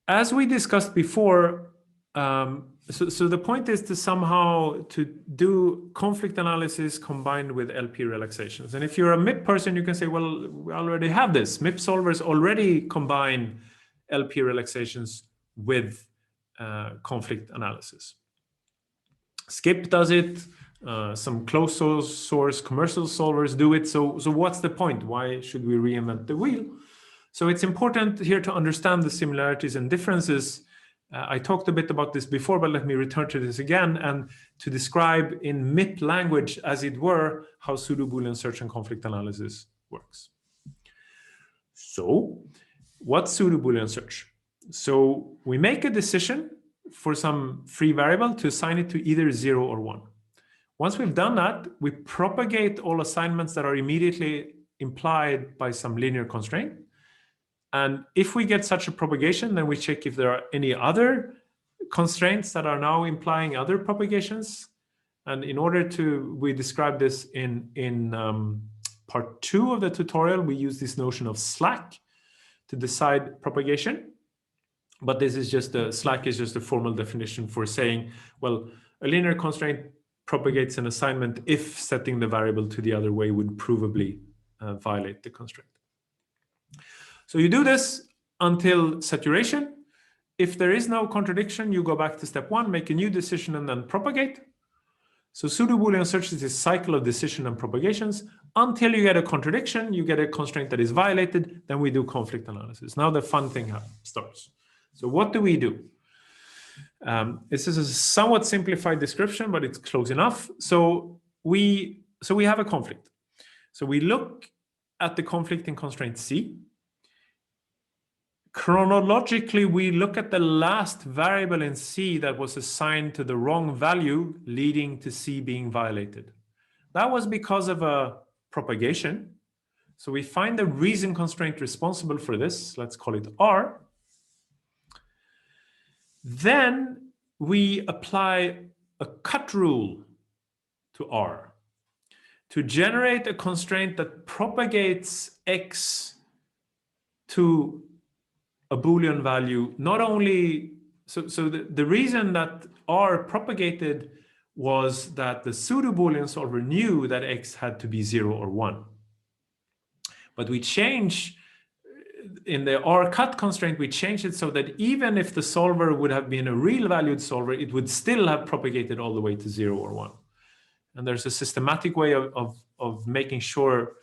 As we discussed before, so the point is to somehow to do conflict analysis combined with LP relaxations. And if you're a MIP person, you can say, well, we already have this. MIP solvers already combine LP relaxations with conflict analysis. Skip does it. Some closed source commercial solvers do it. So what's the point? Why should we reinvent the wheel? So it's important here to understand the similarities and differences. I talked a bit about this before, but let me return to this again and to describe in MIP language, as it were, how Pseudo-Boolean search and conflict analysis works. So what's Pseudo-Boolean search? So we make a decision for some free variable to assign it to either 0 or 1. Once we've done that, we propagate all assignments that are immediately implied by some linear constraint. And if we get such a propagation, then we check if there are any other constraints that are now implying other propagations. And in order to, we describe this in part 2 of the tutorial, we use this notion of slack to decide propagation. But this is just slack is just a formal definition for saying, well, a linear constraint propagates an assignment if setting the variable to the other way would provably violate the constraint. So you do this until saturation. If there is no contradiction, you go back to step 1, make a new decision, and then propagate. So Pseudo-Boolean search is this cycle of decision and propagations until you get a contradiction, you get a constraint that is violated, then we do conflict analysis. Now the fun thing starts. So what do we do? This is a somewhat simplified description, but it's close enough. So we have a conflict. So we look at the conflict in constraint C. Chronologically, we look at the last variable in C that was assigned to the wrong value, leading to C being violated. That was because of a propagation. So we find the reason constraint responsible for this. Let's call it R. Then we apply a cut rule to R to generate a constraint that propagates X to a Boolean value. Not only, so the reason that R propagated was that the Pseudo-Boolean solver knew that X had to be 0 or 1. But we change, in the R cut constraint, we changed it so that even if the solver would have been a real valued solver, it would still have propagated all the way to 0 or 1. And there's a systematic way of making sure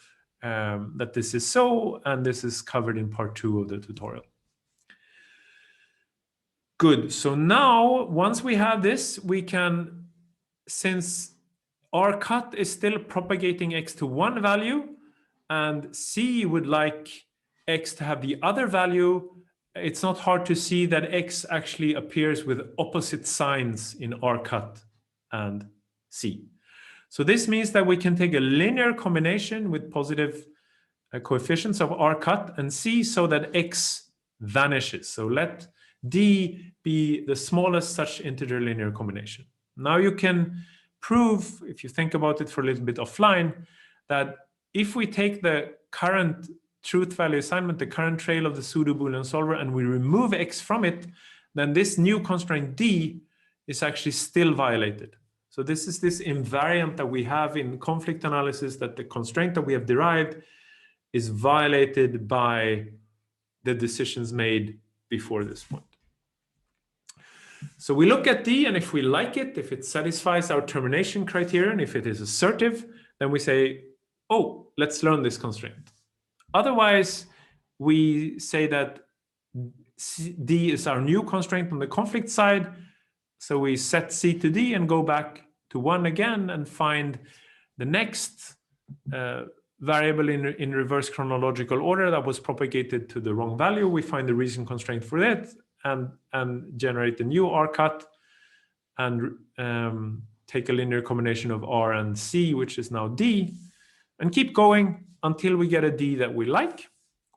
that this is so, and this is covered in part 2 of the tutorial. Good. So now, once we have this, we can, since R cut is still propagating X to one value, and C would like X to have the other value, it's not hard to see that X actually appears with opposite signs in R cut and C. So this means that we can take a linear combination with positive coefficients of R cut and C so that X vanishes. So let D be the smallest such integer linear combination. Now you can prove, if you think about it for a little bit offline, that if we take the current truth value assignment, the current trail of the Pseudo-Boolean solver, and we remove X from it, then this new constraint D is actually still violated. So this is this invariant that we have in conflict analysis, that the constraint that we have derived is violated by the decisions made before this point. So we look at D, and if we like it, if it satisfies our termination criterion, if it is assertive, then we say, oh, let's learn this constraint. Otherwise, we say that D is our new constraint on the conflict side. So we set C to D and go back to 1 again and find the next variable in reverse chronological order that was propagated to the wrong value. We find the reason constraint for it and generate a new R cut and take a linear combination of R and C, which is now D, and keep going until we get a D that we like.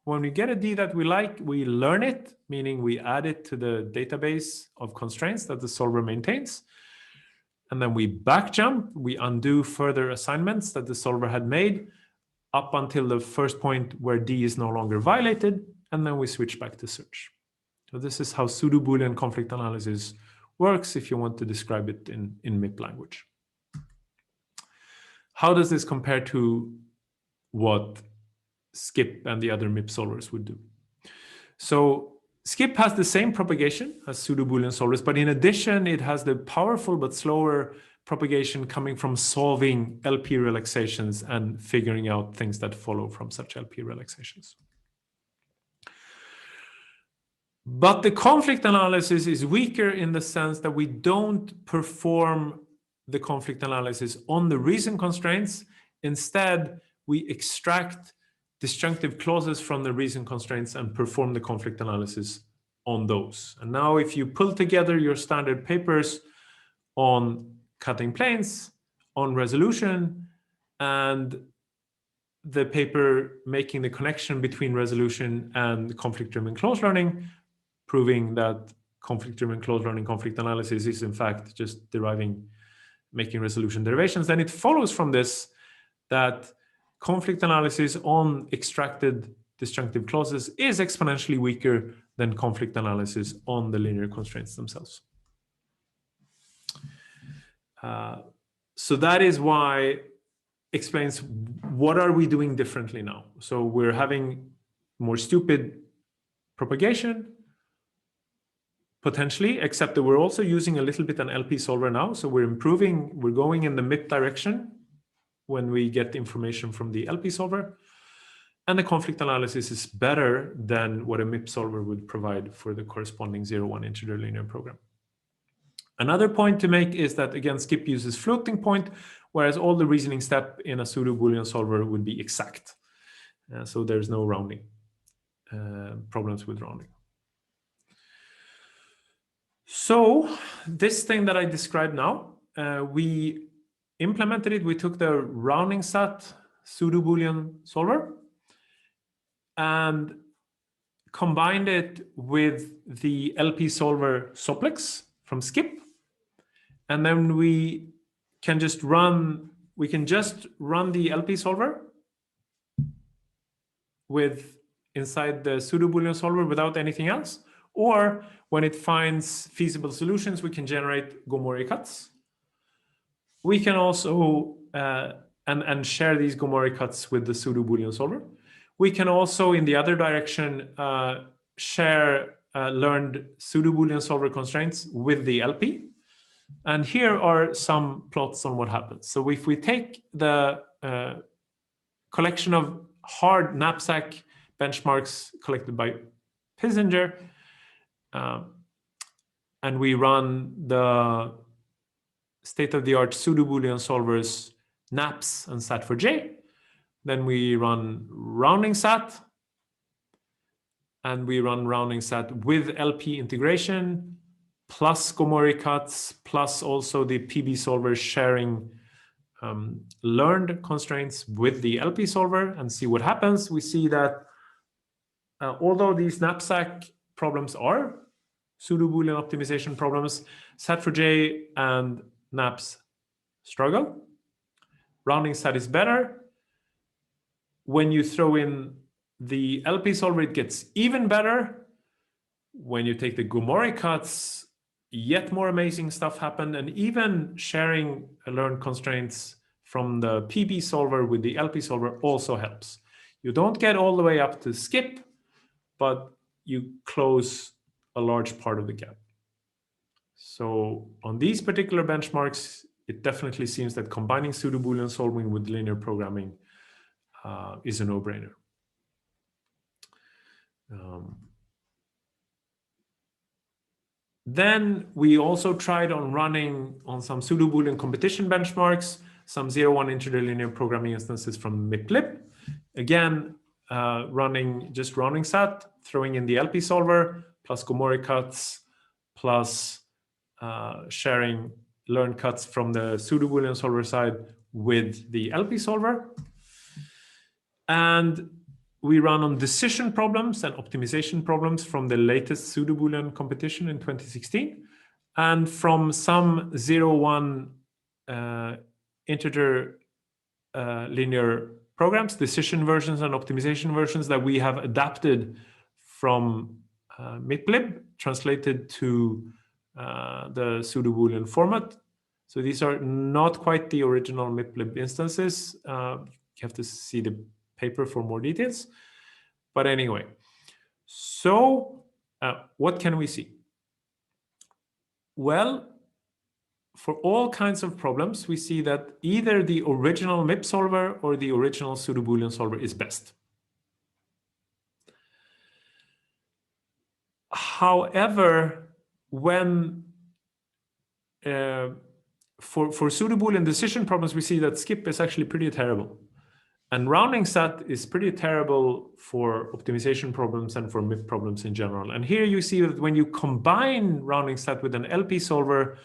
When we get a D that we like, we learn it, meaning we add it to the database of constraints that the solver maintains. And then we back jump, we undo further assignments that the solver had made up until the first point where D is no longer violated, and then we switch back to search. So this is how Pseudo-Boolean conflict analysis works if you want to describe it in MIP language. How does this compare to what Skip and the other MIP solvers would do? So Skip has the same propagation as Pseudo-Boolean solvers, but in addition, it has the powerful but slower propagation coming from solving LP relaxations and figuring out things that follow from such LP relaxations. But the conflict analysis is weaker in the sense that we don't perform the conflict analysis on the reason constraints. Instead, we extract disjunctive clauses from the reason constraints and perform the conflict analysis on those. And now if you pull together your standard papers on cutting planes, on resolution, and the paper making the connection between resolution and conflict-driven close learning, proving that conflict-driven close learning conflict analysis is in fact just making resolution derivations, then it follows from this that conflict analysis on extracted disjunctive clauses is exponentially weaker than conflict analysis on the linear constraints themselves. So that is why explains what are we doing differently now. So we're having more stupid propagation, potentially, except that we're also using a little bit an LP solver now. So we're improving, we're going in the MIP direction when we get information from the LP solver. And the conflict analysis is better than what a MIP solver would provide for the corresponding 0-1 integer linear program. Another point to make is that, again, skip uses floating point, whereas all the reasoning step in a pseudo-Boolean solver would be exact. So there's no rounding, problems with rounding. So this thing that I described now, we implemented it. We took the rounding sat pseudo-Boolean solver and combined it with the LP solver Simplex from skip. And then we can just run the LP solver inside the pseudo-Boolean solver without anything else. Or when it finds feasible solutions, we can generate Gomori cuts. We can also and share these Gomori cuts with the pseudo-Boolean solver. We can also, in the other direction, share learned pseudo-Boolean solver constraints with the LP. And here are some plots on what happens. So if we take the collection of hard knapsack benchmarks collected by Pissinger, and we run the state-of-the-art pseudo-Boolean solvers naps and sat for j, then we run rounding sat, and we run rounding sat with LP integration, plus Gomori cuts, plus also the PB solver sharing learned constraints with the LP solver, and see what happens. We see that although these knapsack problems are pseudo-Boolean optimization problems, sat for j and naps struggle. Rounding sat is better. When you throw in the LP solver, it gets even better. When you take the Gomori cuts, yet more amazing stuff happened. And even sharing learned constraints from the PB solver with the LP solver also helps. You don't get all the way up to skip, but you close a large part of the gap. So on these particular benchmarks, it definitely seems that combining pseudo-Boolean solving with linear programming is a no-brainer. Then we also tried on running on some pseudo-Boolean competition benchmarks, some 0-1 integer linear programming instances from MIPLib. Again, running rounding sat, throwing in the LP solver, plus Gomori cuts, plus sharing learned cuts from the pseudo-Boolean solver side with the LP solver. And we run on decision problems and optimization problems from the latest pseudo-Boolean competition in 2016. And from some 0-1 integer linear programs, decision versions and optimization versions that we have adapted from MIPLib, translated to the pseudo-Boolean format. So these are not quite the original MIPLib instances. You have to see the paper for more details. But anyway, so what can we see? Well, for all kinds of problems, we see that either the original MIP solver or the original pseudo-Boolean solver is best. However, when for pseudo-Boolean decision problems, we see that skip is actually pretty terrible. And rounding set is pretty terrible for optimization problems and for MIP problems in general. And here you see that when you combine rounding set with an LP solver,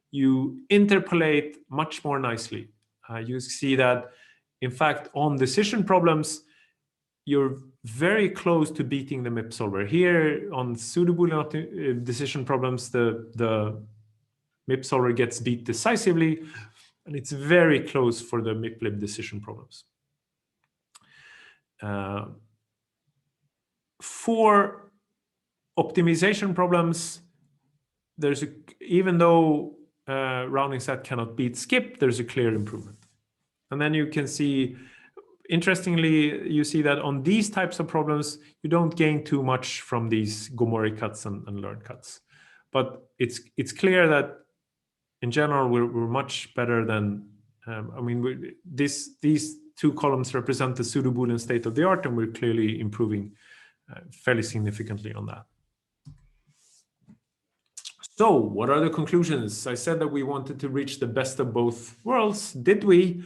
you interpolate much more nicely. You see that, in fact, on decision problems, you're very close to beating the MIP solver. Here on Pseudo-Boolean decision problems, the MIP solver gets beat decisively, and it's very close for the MIP-lib decision problems. For optimization problems, even though rounding set cannot beat skip, there's a clear improvement. And then you can see, interestingly, you see that on these types of problems, you don't gain too much from these Gomori cuts and learn cuts. But it's clear that in general, we're much better than, I mean, these two columns represent the Pseudo-Boolean state of the art, and we're clearly improving fairly significantly on that. So what are the conclusions? I said that we wanted to reach the best of both worlds. Did we?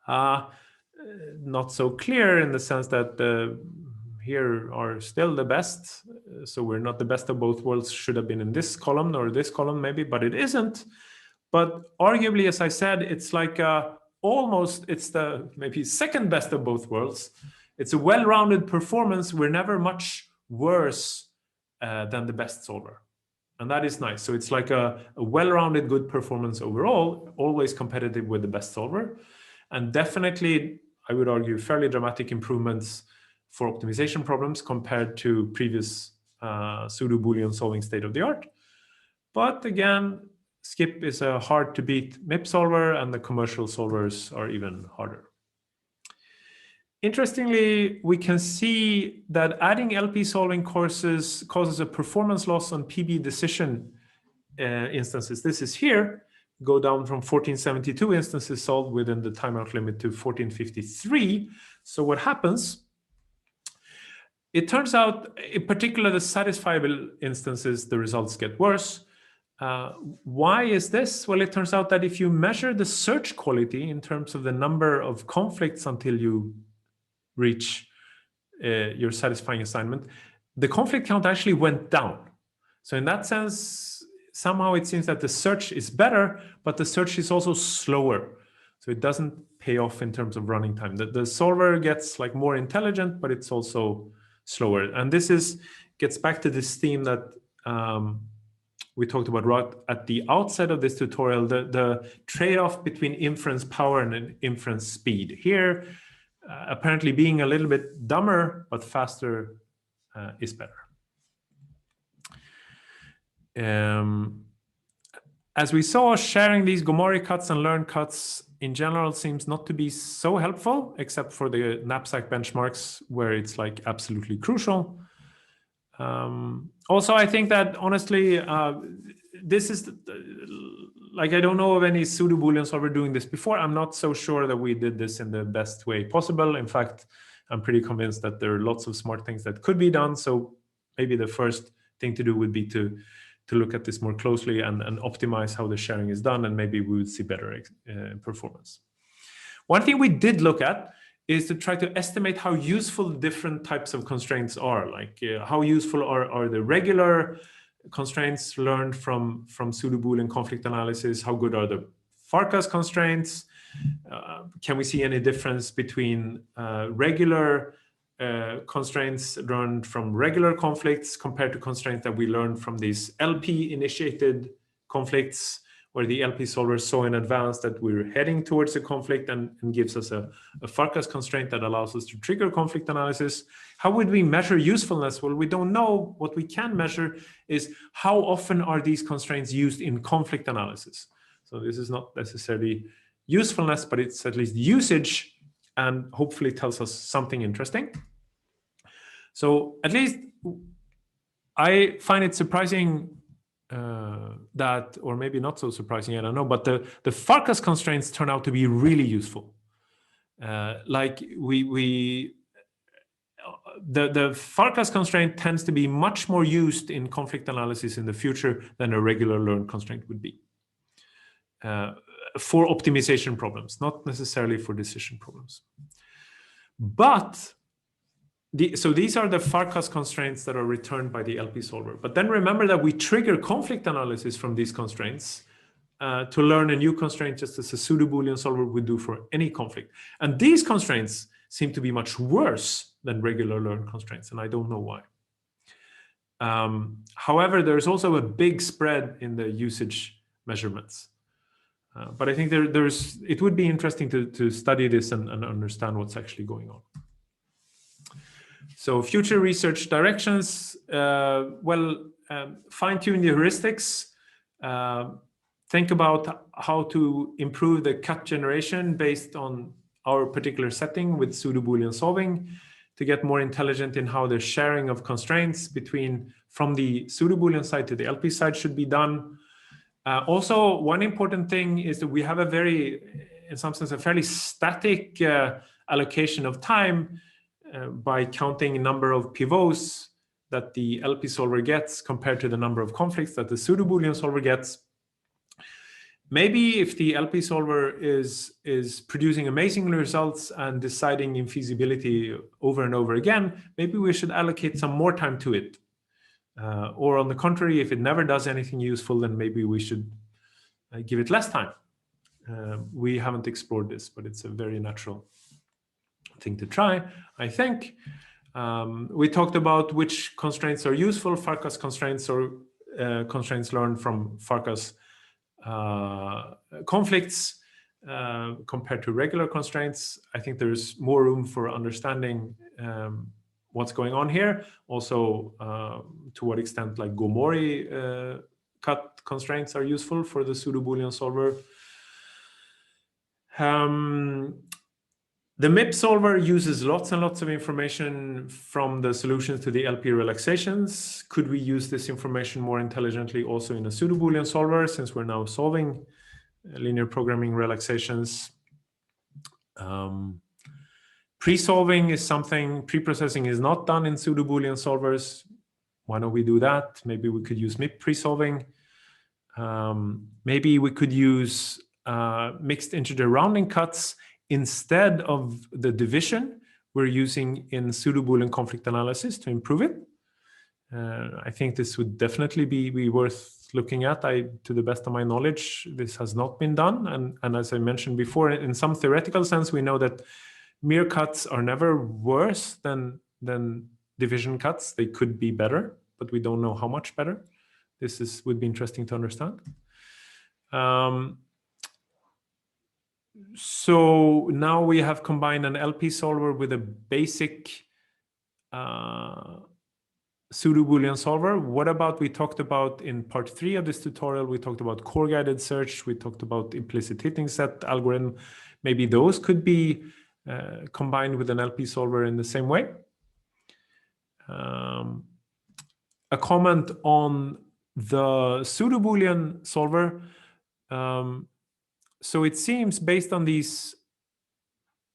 Not so clear, in the sense that here are still the best. So we're not the best of both worlds. Should have been in this column or this column maybe, but it isn't. But arguably, as I said, it's like almost, it's the maybe second best of both worlds. It's a well-rounded performance. We're never much worse than the best solver. And that is nice. So it's like a well-rounded good performance overall, always competitive with the best solver. And definitely, I would argue, fairly dramatic improvements for optimization problems compared to previous Pseudo-Boolean solving state of the art. But again, skip is a hard to beat MIP solver, and the commercial solvers are even harder. Interestingly, we can see that adding LP solving courses causes a performance loss on PB decision instances. This is here, go down from 1472 instances solved within the timeout limit to 1453. So what happens? It turns out, in particular, the satisfiable instances, the results get worse. Why is this? Well, it turns out that if you measure the search quality in terms of the number of conflicts until you reach your satisfying assignment, the conflict count actually went down. So in that sense, somehow it seems that the search is better, but the search is also slower. So it doesn't pay off in terms of running time. The solver gets like more intelligent, but it's also slower. And this gets back to this theme that we talked about right at the outset of this tutorial, the trade-off between inference power and inference speed. Here, apparently being a little bit dumber but faster is better. As we saw, sharing these Gomori cuts and learn cuts in general seems not to be so helpful, except for the knapsack benchmarks where it's like absolutely crucial. Also, I think that honestly, this is like, I don't know of any Pseudo-Boolean solver doing this before. I'm not so sure that we did this in the best way possible. In fact, I'm pretty convinced that there are lots of smart things that could be done. So maybe the first thing to do would be to look at this more closely and optimize how the sharing is done, and maybe we would see better performance. One thing we did look at is to try to estimate how useful different types of constraints are. Like how useful are the regular constraints learned from Pseudo-Boolean conflict analysis? How good are the Farkas constraints? Can we see any difference between regular constraints learned from regular conflicts compared to constraints that we learned from these LP-initiated conflicts, where the LP solver saw in advance that we're heading towards a conflict and gives us a Farkas constraint that allows us to trigger conflict analysis? How would we measure usefulness? Well, we don't know. What we can measure is how often are these constraints used in conflict analysis. So this is not necessarily usefulness, but it's at least usage, and hopefully tells us something interesting. So at least I find it surprising that, or maybe not so surprising, I don't know, but the Farkas constraints turn out to be really useful. Like the Farkas constraint tends to be much more used in conflict analysis in the future than a regular learn constraint would be. For optimization problems, not necessarily for decision problems. But so these are the Farkas constraints that are returned by the LP solver. But then remember that we trigger conflict analysis from these constraints to learn a new constraint, just as a Pseudo-Boolean solver would do for any conflict. And these constraints seem to be much worse than regular learned constraints, and I don't know why. However, there's also a big spread in the usage measurements. But I think it would be interesting to study this and understand what's actually going on. So future research directions, fine-tune the heuristics, think about how to improve the cut generation based on our particular setting with Pseudo-Boolean solving to get more intelligent in how the sharing of constraints from the Pseudo-Boolean side to the LP side should be done. Also, one important thing is that we have in some sense, a fairly static allocation of time by counting number of pivots that the LP solver gets compared to the number of conflicts that the Pseudo-Boolean solver gets. Maybe if the LP solver is producing amazing results and deciding infeasibility over and over again, maybe we should allocate some more time to it. Or on the contrary, if it never does anything useful, then maybe we should give it less time. We haven't explored this, but it's a very natural thing to try, I think. We talked about which constraints are useful, Farkas constraints or constraints learned from Farkas conflicts compared to regular constraints. I think there's more room for understanding what's going on here. Also, to what extent like Gomori cut constraints are useful for the Pseudo-Boolean solver. The MIP solver uses lots and lots of information from the solutions to the LP relaxations. Could we use this information more intelligently also in a Pseudo-Boolean solver, since we're now solving linear programming relaxations? Pre-solving is something, pre-processing is not done in Pseudo-Boolean solvers. Why don't we do that? Maybe we could use MIP pre-solving. Maybe we could use mixed integer rounding cuts instead of the division we're using in Pseudo-Boolean conflict analysis to improve it. I think this would definitely be worth looking at. To the best of my knowledge, this has not been done. And as I mentioned before, in some theoretical sense, we know that mere cuts are never worse than division cuts. They could be better, but we don't know how much better. This would be interesting to understand. So now we have combined an LP solver with a basic Pseudo-Boolean solver. What about, we talked about in part 3 of this tutorial, we talked about core guided search, we talked about implicit hitting set algorithm. Maybe those could be combined with an LP solver in the same way. A comment on the Pseudo-Boolean solver. So it seems, based on these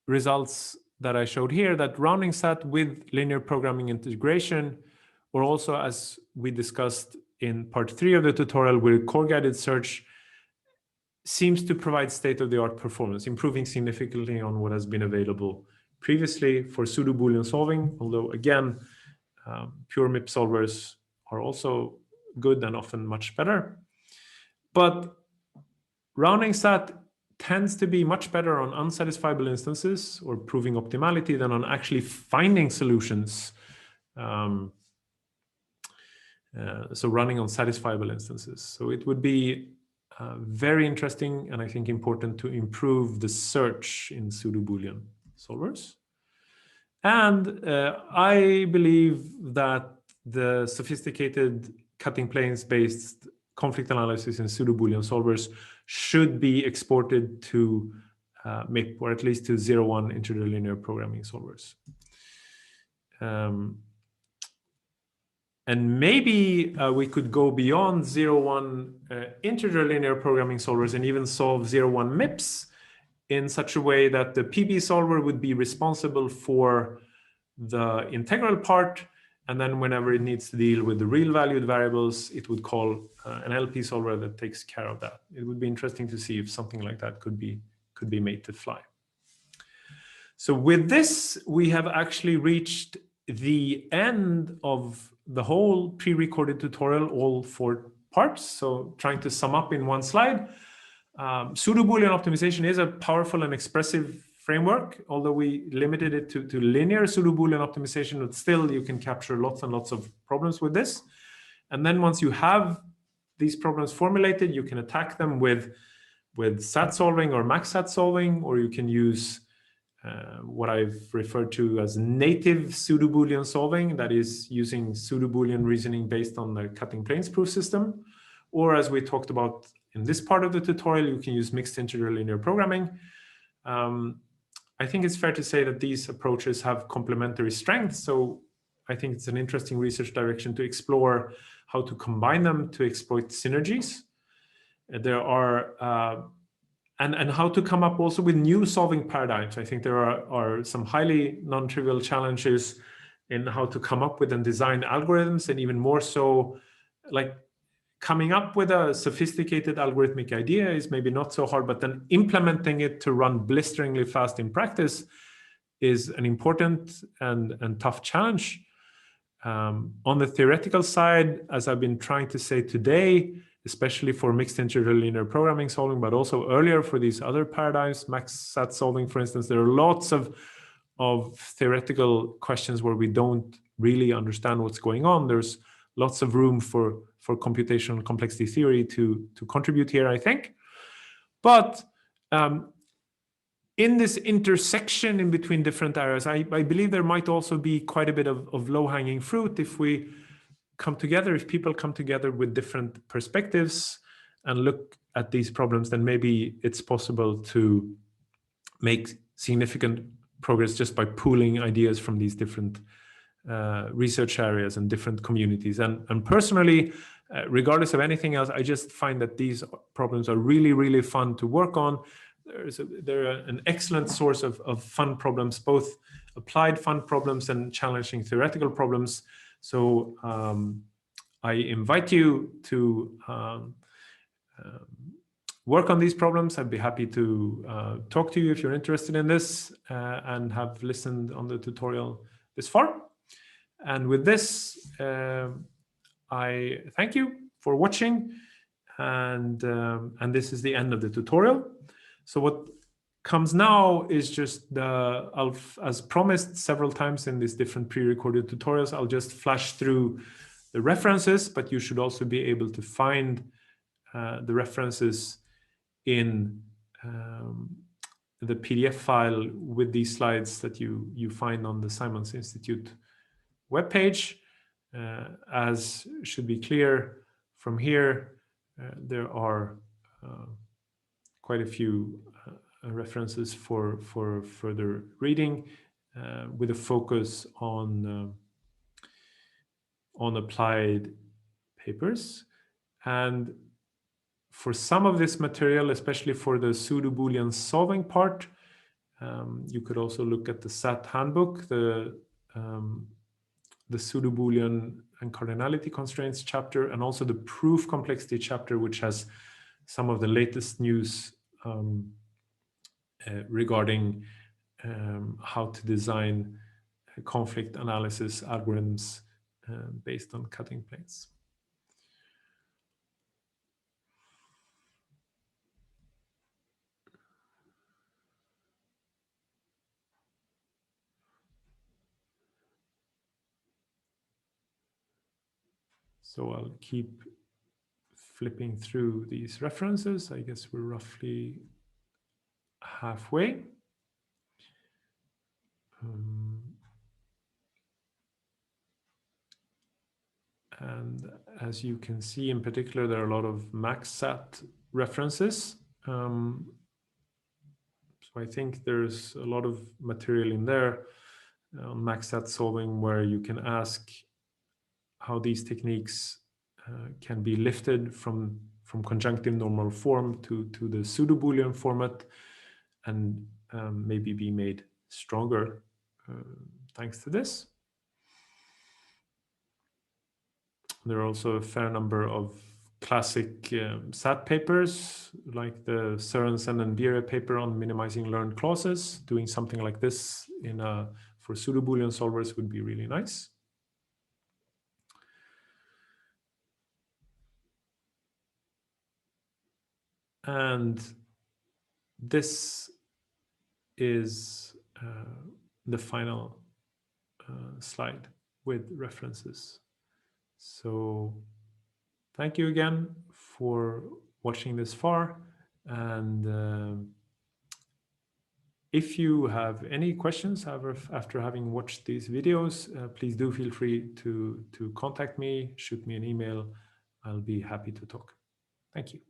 results that I showed here, that rounding sat with linear programming integration, or also as we discussed in part 3 of the tutorial with core guided search, seems to provide state-of-the-art performance, improving significantly on what has been available previously for Pseudo-Boolean solving. Although again, pure MIP solvers are also good and often much better. But rounding sat tends to be much better on unsatisfiable instances or proving optimality than on actually finding solutions. So running on satisfiable instances. So it would be very interesting and I think important to improve the search in Pseudo-Boolean solvers. And I believe that the sophisticated cutting planes based conflict analysis in Pseudo-Boolean solvers should be exported to MIP, or at least to 0-1 integer linear programming solvers. And maybe we could go beyond 0-1 integer linear programming solvers and even solve 0-1 MIPS in such a way that the PB solver would be responsible for the integral part, and then whenever it needs to deal with the real valued variables, it would call an LP solver that takes care of that. It would be interesting to see if something like that could be made to fly. So with this, we have actually reached the end of the whole pre-recorded tutorial, all 4 parts. So trying to sum up in one slide, Pseudo-Boolean optimization is a powerful and expressive framework, although we limited it to linear Pseudo-Boolean optimization, but still you can capture lots and lots of problems with this. And then once you have these problems formulated, you can attack them with SAT solving or max SAT solving, or you can use what I've referred to as native Pseudo-Boolean solving, that is using Pseudo-Boolean reasoning based on the cutting planes proof system. Or as we talked about in this part of the tutorial, you can use mixed integer linear programming. I think it's fair to say that these approaches have complementary strengths. So I think it's an interesting research direction to explore how to combine them to exploit synergies. There are and how to come up also with new solving paradigms. I think there are some highly non-trivial challenges in how to come up with and design algorithms, and even more so, like coming up with a sophisticated algorithmic idea is maybe not so hard, but then implementing it to run blisteringly fast in practice is an important and tough challenge. On the theoretical side, as I've been trying to say today, especially for mixed integer linear programming solving, but also earlier for these other paradigms, max SAT solving, for instance, there are lots of theoretical questions where we don't really understand what's going on. There's lots of room for computational complexity theory to contribute here, I think. But in this intersection in between different areas, I believe there might also be quite a bit of low-hanging fruit if we come together, if people come together with different perspectives and look at these problems, then maybe it's possible to make significant progress just by pooling ideas from these different research areas and different communities. And personally, regardless of anything else, I just find that these problems are really, really fun to work on. They're an excellent source of fun problems, both applied fun problems and challenging theoretical problems. So I invite you to work on these problems. I'd be happy to talk to you if you're interested in this and have listened on the tutorial this far. And with this, I thank you for watching, and this is the end of the tutorial. So what comes now is just as promised several times in these different pre-recorded tutorials, I'll just flash through the references, but you should also be able to find the references in the PDF file with these slides that you find on the Simons Institute webpage. As should be clear from here, there are quite a few references for further reading with a focus on applied papers. And for some of this material, especially for the Pseudo-Boolean solving part, you could also look at the SAT handbook, the Pseudo-Boolean and cardinality constraints chapter, and also the proof complexity chapter, which has some of the latest news regarding how to design conflict analysis algorithms based on cutting planes. So I'll keep flipping through these references. I guess we're roughly halfway. And as you can see, in particular, there are a lot of max SAT references. So I think there's a lot of material in there on max SAT solving where you can ask how these techniques can be lifted from conjunctive normal form to the Pseudo-Boolean format and maybe be made stronger thanks to this. There are also a fair number of classic SAT papers, like the Sørensen and Bjerre paper on minimizing learned clauses. Doing something like this for pseudo-Boolean solvers would be really nice. And this is the final slide with references. So thank you again for watching this far. And if you have any questions after having watched these videos, please do feel free to contact me, shoot me an email. I'll be happy to talk. Thank you.